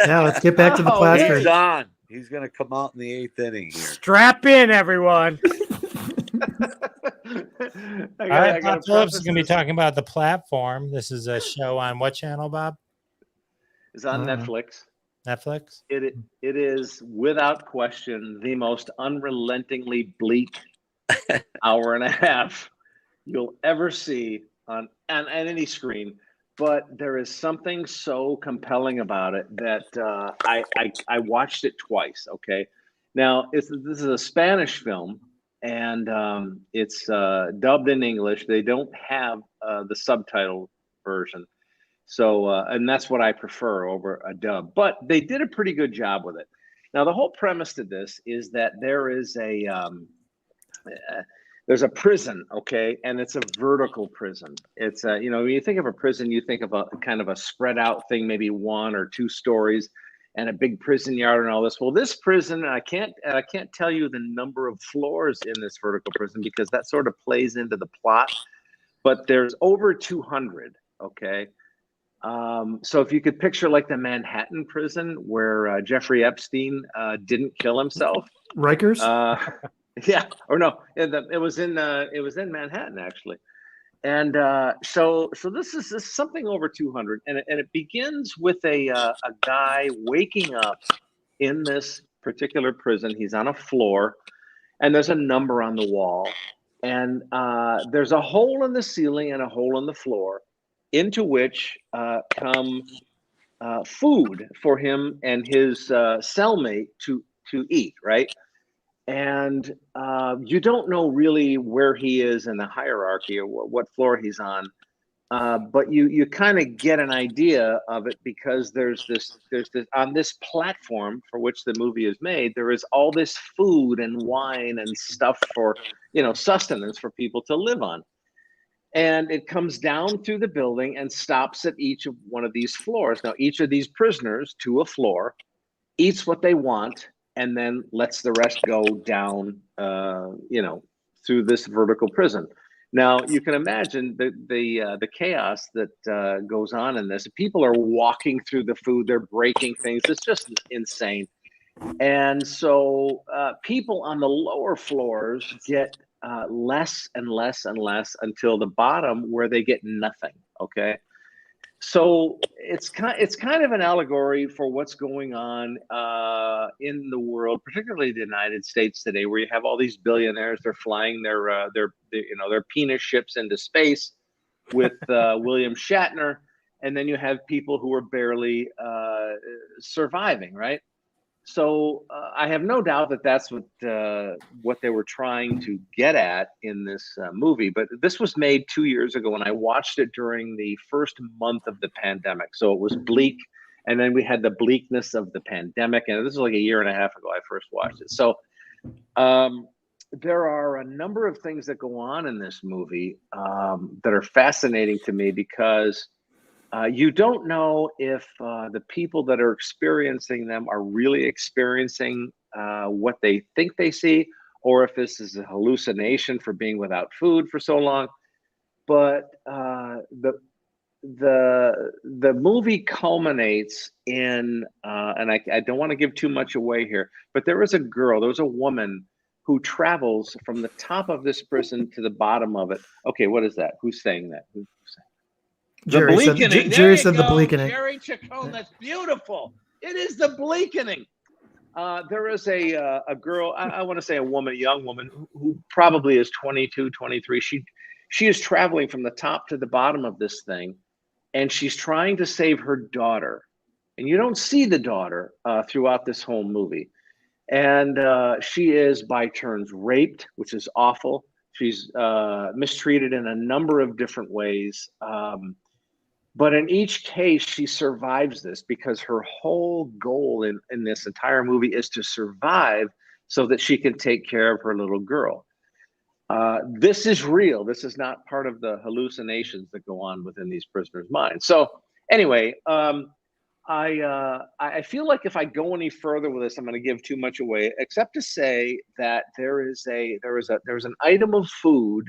Speaker 3: Let's get back to the platform.
Speaker 4: He's on. He's going to come out in the 8th inning here.
Speaker 2: Strap in, everyone.
Speaker 1: All right, Bob Phillips is going to be talking about the platform. This is a show on what channel, Bob?
Speaker 5: It's on Netflix.
Speaker 1: Netflix?
Speaker 5: It is, without question, the most unrelentingly bleak hour and a half you'll ever see on any screen. But there is something so compelling about it that I watched it twice. Okay, now this is a Spanish film. And it's dubbed in English. They don't have the subtitle version. So, and that's what I prefer over a dub. But they did a pretty good job with it. Now, the whole premise to this is that there's a prison, okay, and it's a vertical prison. It's when you think of a prison, you think of a kind of a spread out thing, maybe 1 or 2 stories, and a big prison yard and all this. Well, this prison, I can't tell you the number of floors in this vertical prison because that sort of plays into the plot. But there's over 200, okay. So if you could picture like the Manhattan prison where Jeffrey Epstein didn't kill himself,
Speaker 3: Rikers.
Speaker 5: Yeah, or no, it was in Manhattan actually, and so this is something over 200, and it begins with a guy waking up in this particular prison. He's on a floor, and there's a number on the wall, and there's a hole in the ceiling and a hole in the floor, into which come food for him and his cellmate to eat, right? And you don't know really where he is in the hierarchy or what floor he's on, but you kind of get an idea of it because there's this on this platform for which the movie is made. There is all this food and wine and stuff for sustenance for people to live on, and it comes down through the building and stops at each of one of these floors. Now, each of these prisoners to a floor eats what they want, and then lets the rest go down, through this vertical prison. Now, you can imagine the chaos that goes on in this. People are walking through the food; they're breaking things. It's just insane. And so, people on the lower floors get less and less and less until the bottom, where they get nothing. Okay. So it's kind of an allegory for what's going on in the world, particularly the United States today, where you have all these billionaires. They're flying their penis ships into space with William Shatner, and then you have people who are barely surviving, right? So I have no doubt that that's what they were trying to get at in this movie. But this was made 2 years ago, and I watched it during the first month of the pandemic. So it was bleak, and then we had the bleakness of the pandemic. And this was like a year and a half ago I first watched it. So there are a number of things that go on in this movie that are fascinating to me because you don't know if the people that are experiencing them are really experiencing what they think they see, or if this is a hallucination for being without food for so long. But the movie culminates in, and I don't want to give too much away here, but there was a woman who travels from the top of this prison to the bottom of it. Okay, what is that? Who's saying that? Who's saying?
Speaker 3: Jerry
Speaker 5: the bleakening.
Speaker 3: Jerry said the bleakening.
Speaker 5: Jerry Chacon, that's beautiful. It is the bleakening. There is a girl, I want to say a young woman who probably is 22, 23. She is traveling from the top to the bottom of this thing, and she's trying to save her daughter. And you don't see the daughter throughout this whole movie. And she is by turns raped, which is awful. She's mistreated in a number of different ways. But in each case, she survives this because her whole goal in this entire movie is to survive so that she can take care of her little girl. This is real. This is not part of the hallucinations that go on within these prisoners' minds. So anyway, I feel like if I go any further with this, I'm going to give too much away, except to say that there's an item of food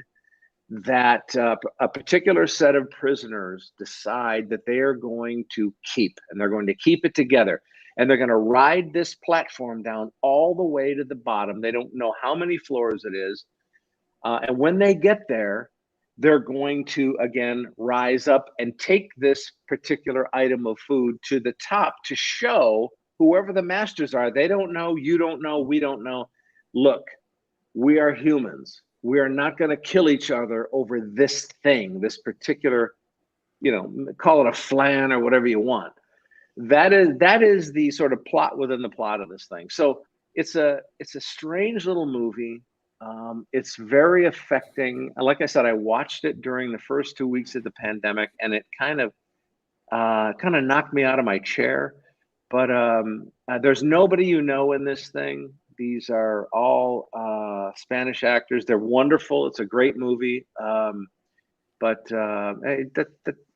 Speaker 5: that a particular set of prisoners decide that they are going to keep, and they're going to keep it together, and they're going to ride this platform down all the way to the bottom. They don't know how many floors it is, and when they get there, they're going to again rise up and take this particular item of food to the top to show whoever the masters are. They don't know, you don't know, we don't know. Look, we are humans. We are not going to kill each other over this thing, this particular, call it a flan or whatever you want. That is the sort of plot within the plot of this thing. So it's a strange little movie. It's very affecting. Like I said, I watched it during the first 2 weeks of the pandemic, and it kind of knocked me out of my chair. But there's nobody you know in this thing. These are all Spanish actors. They're wonderful. It's a great movie. But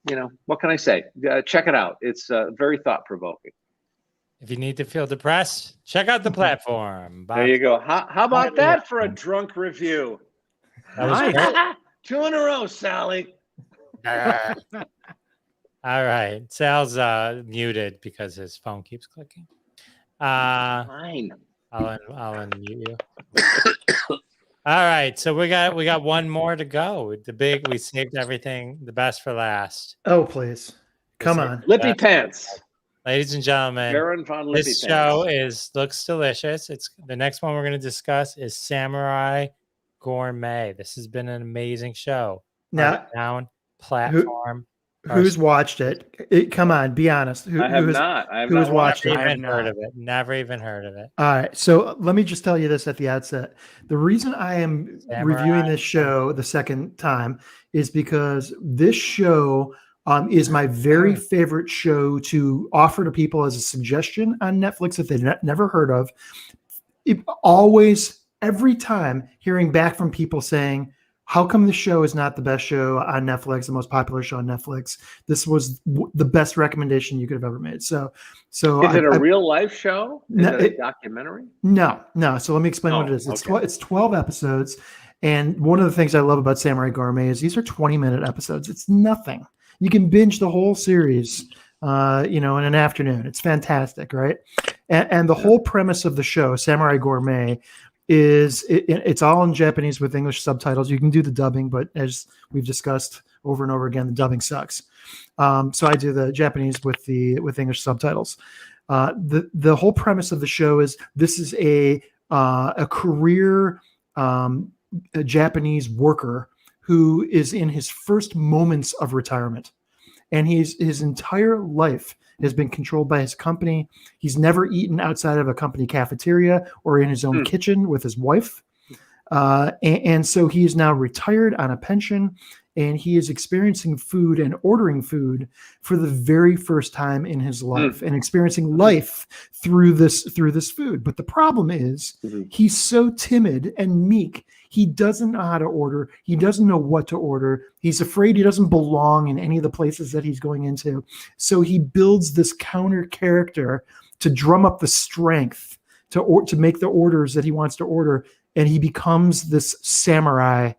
Speaker 5: you know, what can I say? Check it out. It's very thought-provoking.
Speaker 1: If you need to feel depressed, check out The Platform.
Speaker 5: There you go. How about that for a drunk review?
Speaker 1: That was great.
Speaker 5: 2 in a row, Sally.
Speaker 1: All right. Sal's muted because his phone keeps clicking.
Speaker 5: Fine.
Speaker 1: I'll unmute you. All right. So we got one more to go. We saved everything, the best for last.
Speaker 3: Oh, please. Come on.
Speaker 5: Lippy Pants.
Speaker 1: Ladies and gentlemen,
Speaker 5: Baron von Lippy
Speaker 1: this
Speaker 5: Pants.
Speaker 1: show looks delicious. It's the next one we're going to discuss is Samurai Gourmet. This has been an amazing show.
Speaker 3: Now,
Speaker 1: Down platform.
Speaker 3: Who's watched it? Come on, be honest.
Speaker 5: I have not.
Speaker 3: Who's watched it?
Speaker 1: Never even heard of it. Never even heard of it.
Speaker 3: All right. So let me just tell you this at the outset. The reason I am reviewing this show the second time is because this show is my very favorite show to offer to people as a suggestion on Netflix if they've never heard of. Every time hearing back from people saying, how come the show is not the best show on Netflix, the most popular show on Netflix? This was the best recommendation you could have ever made. So
Speaker 5: is it a real life show? Is it a documentary?
Speaker 3: No. So let me explain what it is. It's 12 episodes. And one of the things I love about Samurai Gourmet is these are 20-minute episodes. It's nothing. You can binge the whole series, in an afternoon. It's fantastic, right? And the whole premise of the show, Samurai Gourmet, is it's all in Japanese with English subtitles. You can do the dubbing, but as we've discussed over and over again, the dubbing sucks. So I do the Japanese with English subtitles. The whole premise of the show is this is a career a Japanese worker who is in his first moments of retirement, and his entire life has been controlled by his company. He's never eaten outside of a company cafeteria or in his own kitchen with his wife. And so he is now retired on a pension, and he is experiencing food and ordering food for the very first time in his life and experiencing life through this food. But the problem is he's so timid and meek. He doesn't know how to order. He doesn't know what to order. He's afraid he doesn't belong in any of the places that he's going into. So he builds this counter character to drum up the strength to make the orders that he wants to order. And he becomes this samurai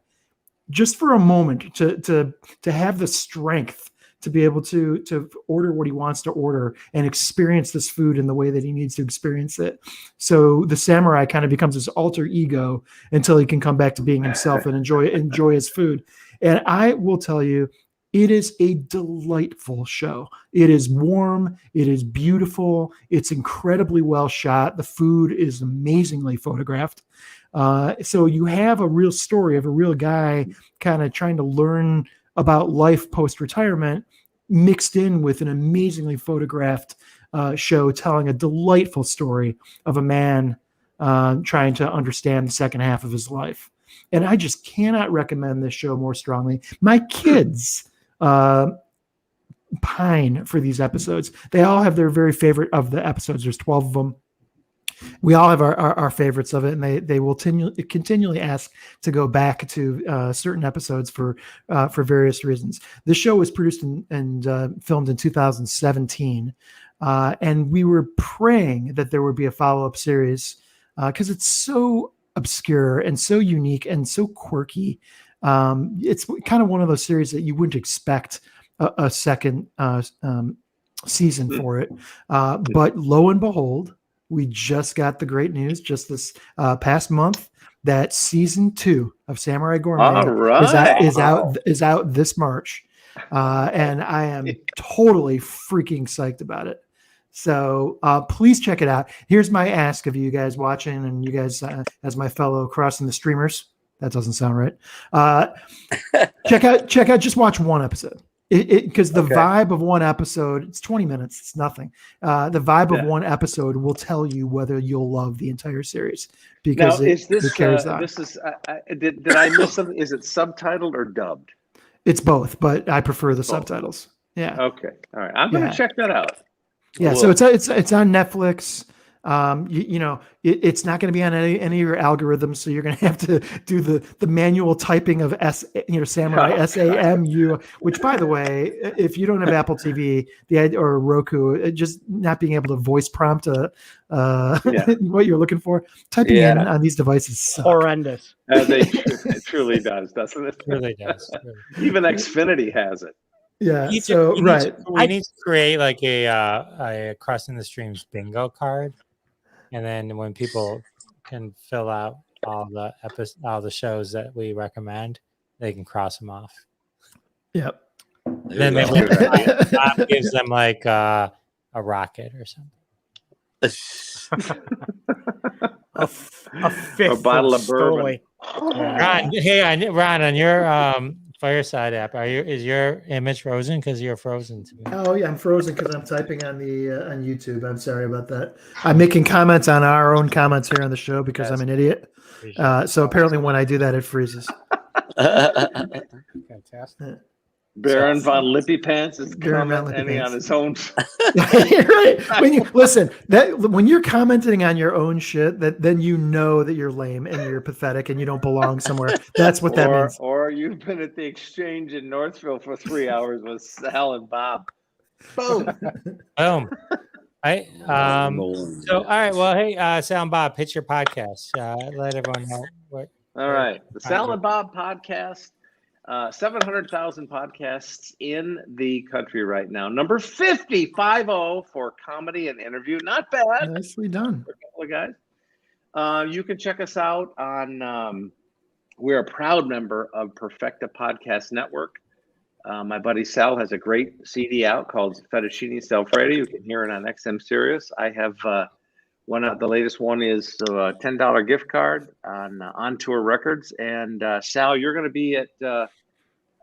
Speaker 3: just for a moment to have the strength to be able to order what he wants to order and experience this food in the way that he needs to experience it. So the samurai kind of becomes his alter ego until he can come back to being himself and enjoy his food. And I will tell you, it is a delightful show. It is warm. It is beautiful. It's incredibly well shot. The food is amazingly photographed. So you have a real story of a real guy kind of trying to learn about life post-retirement mixed in with an amazingly photographed show telling a delightful story of a man trying to understand the second half of his life. And I just cannot recommend this show more strongly. My kids pine for these episodes. They all have their very favorite of the episodes. There's 12 of them. We all have our favorites of it, and they will continually ask to go back to certain episodes for various reasons. This show was produced and filmed in 2017, and we were praying that there would be a follow-up series because it's so obscure and so unique and so quirky. It's kind of one of those series that you wouldn't expect a second season for it, but lo and behold, we just got the great news just this past month that season 2 of Samurai Gourmet is out this March, and I am totally freaking psyched about it. So please check it out. Here's my ask of you guys watching, and you guys as my fellow crossing the streamers. That doesn't sound right. Check out. Just watch one episode. Because the vibe of one episode, it's 20 minutes, it's nothing. The vibe of one episode will tell you whether you'll love the entire series. Because
Speaker 5: now, is this,
Speaker 3: it carries on.
Speaker 5: This is did I miss something? Is it subtitled or dubbed?
Speaker 3: It's both, but I prefer the subtitles. Yeah.
Speaker 5: Okay. All right. I'm going to check that out.
Speaker 3: Yeah, so it's on Netflix. It's not going to be on any of your algorithms, so you're going to have to do the manual typing of Samurai SAMU. Which, by the way, if you don't have Apple TV or Roku, just not being able to voice prompt what you're looking for, typing in on these devices suck.
Speaker 2: Horrendous.
Speaker 5: It truly does, doesn't it?
Speaker 1: It really does.
Speaker 5: Even Xfinity has it.
Speaker 3: Yeah.
Speaker 1: We need to create like a Crossing the Streams bingo card, and then when people can fill out all the shows that we recommend, they can cross them off.
Speaker 3: Yep.
Speaker 1: Then Bob gives them like a rocket or something.
Speaker 2: a fifth
Speaker 5: a bottle of bourbon.
Speaker 1: Ron, on your Fireside app, is your image frozen? Because you're frozen to me.
Speaker 3: Oh yeah, I'm frozen because I'm typing on on YouTube. I'm sorry about that. I'm making comments on our own comments here on the show because I'm an idiot. So apparently, when I do that, it freezes.
Speaker 1: Fantastic.
Speaker 5: Baron von Lippy Pants is commenting on his own.
Speaker 3: Right. When you're commenting on your own shit, then you know that you're lame and you're pathetic and you don't belong somewhere. That's what that means.
Speaker 5: Or you've been at the exchange in Northville for 3 hours with Sal and Bob. Boom.
Speaker 1: Boom. Right. So all right. Well, hey, Sal and Bob, pitch your podcast. Let everyone know what.
Speaker 5: All right. The Sal and Bob podcast. 700,000 podcasts in the country right now. Number 50 for comedy and interview. Not bad.
Speaker 3: Nicely done.
Speaker 5: For a couple of guys. You can check us out on, we're a proud member of Perfecta Podcast Network. My buddy Sal has a great CD out called Fettuccine Alfredo. You can hear it on XM Sirius. I have one out. The latest one is a $10 gift card on Tour Records. And Sal, you're going to be at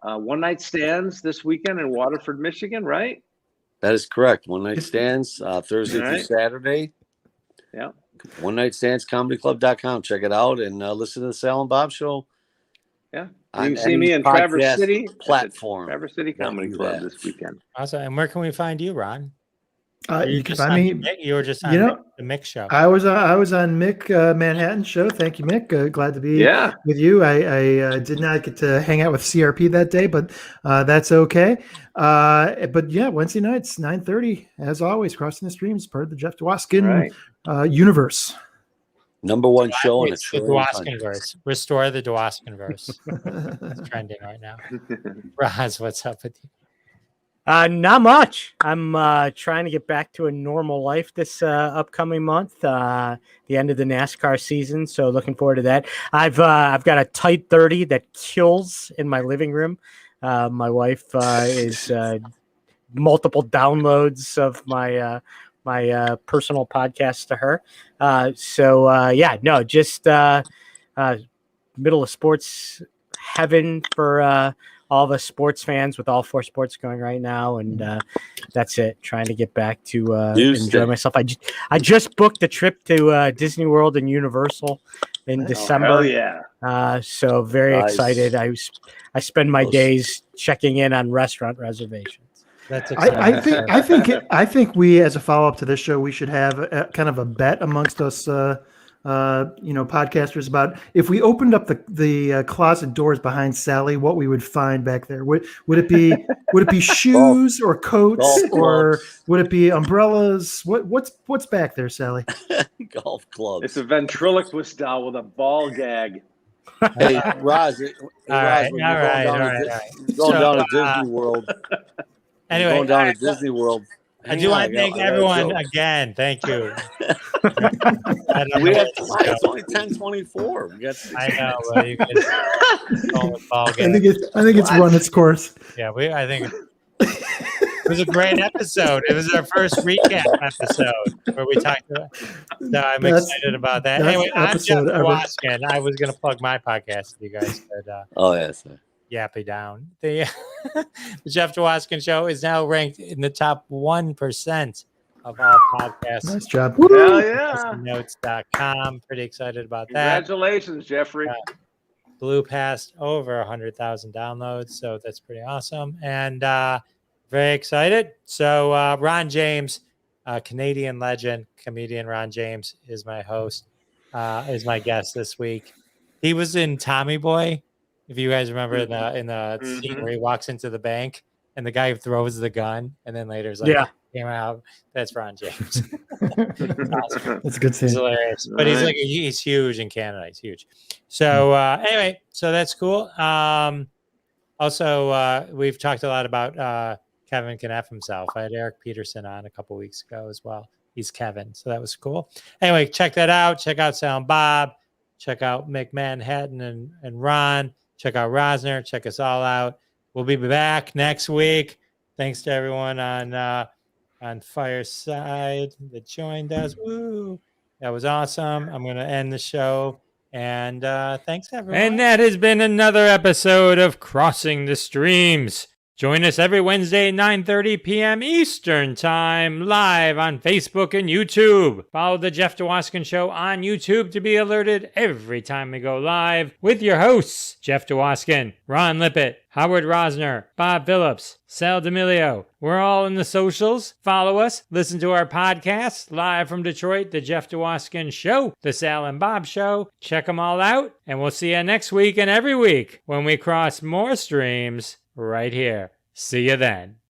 Speaker 5: One Night Stands this weekend in Waterford, Michigan, right?
Speaker 4: That is correct. One Night Stands Thursday through Saturday.
Speaker 5: Yeah.
Speaker 4: One Night Stands comedyclub.com. Check it out and listen to the Sal and Bob show.
Speaker 5: Yeah. You can see me in Traverse City
Speaker 4: platform.
Speaker 5: Traverse City Comedy Club this weekend.
Speaker 1: Awesome. And where can we find you, Ron?
Speaker 3: You can find me.
Speaker 1: You were just on the Mick show.
Speaker 3: I was on Mick Manhattan show. Thank you, Mick. Glad to be with you. I did not get to hang out with CRP that day, but that's okay. But yeah, Wednesday nights 9:30 as always. Crossing the Streams, part of the Jeff Dwoskin universe.
Speaker 4: Number one show in
Speaker 1: the Dwoskinverse. Restore the Dwoskinverse. It's trending right now. Roz, what's up with you?
Speaker 2: Not much. I'm trying to get back to a normal life this upcoming month, the end of the NASCAR season. So looking forward to that. I've got a tight 30 that kills in my living room. My wife is multiple downloads of my my personal podcast to her. Just middle of sports heaven for all the sports fans with all 4 sports going right now, and that's it. Trying to get back to enjoy myself. I just booked the trip to Disney World and Universal in December. So very excited. I spend my days checking in on restaurant reservations.
Speaker 1: That's
Speaker 3: exciting. I think we, as a follow up to this show, we should have kind of a bet amongst us. Podcasters about if we opened up the closet doors behind Sally, what we would find back there. Would it be shoes or coats or would it be umbrellas? What's back there, Sally?
Speaker 4: Golf clubs.
Speaker 5: It's a ventriloquist doll with a ball gag.
Speaker 4: Hey, Roz, going down to Disney World.
Speaker 1: Anyway,
Speaker 4: going down to Disney World.
Speaker 1: I do want to thank everyone again. Thank you.
Speaker 4: It's only 10:24.
Speaker 1: I know. But you guys
Speaker 3: I think it's run its course.
Speaker 1: Yeah, I think it was a great episode. It was our first recap episode where we talked about. So I'm excited about that. Anyway, I'm Jeff Dwoskin. I was going to plug my podcast if you guys could. Yappy down. The Jeff Dwoskin Show is now ranked in the top 1% of all podcasts.
Speaker 3: Nice job.
Speaker 5: Hell yeah.
Speaker 1: Notes.com. Pretty excited about that.
Speaker 5: Congratulations, Jeffrey.
Speaker 1: Blew past over 100,000 downloads, so that's pretty awesome. And very excited. So Ron James Canadian legend, comedian Ron James is my host, is my guest this week. He was in Tommy Boy. If you guys remember in the scene where he walks into the bank and the guy throws the gun and then later is like, came out. That's Ron James. Awesome.
Speaker 3: That's a good scene.
Speaker 1: He's hilarious. But he's huge in Canada. He's huge. So anyway, so that's cool. Also, we've talked a lot about Kevin can F himself. I had Eric Peterson on a couple weeks ago as well. He's Kevin. So that was cool. Anyway, check that out. Check out Silent Bob. Check out McManhattan and Ron. Check out Rosner. Check us all out. We'll be back next week. Thanks to everyone on Fireside that joined us. Woo! That was awesome. I'm going to end the show. And thanks, everyone. And that has been another episode of Crossing the Streams. Join us every Wednesday at 9:30 p.m. Eastern Time, live on Facebook and YouTube. Follow The Jeff DeWaskin Show on YouTube to be alerted every time we go live with your hosts, Jeff DeWaskin, Ron Lippett, Howard Rosner, Bob Phillips, Sal D'Amelio. We're all in the socials. Follow us. Listen to our podcasts. Live from Detroit, The Jeff DeWaskin Show, The Sal and Bob Show. Check them all out. And we'll see you next week and every week when we cross more streams right here. See you then.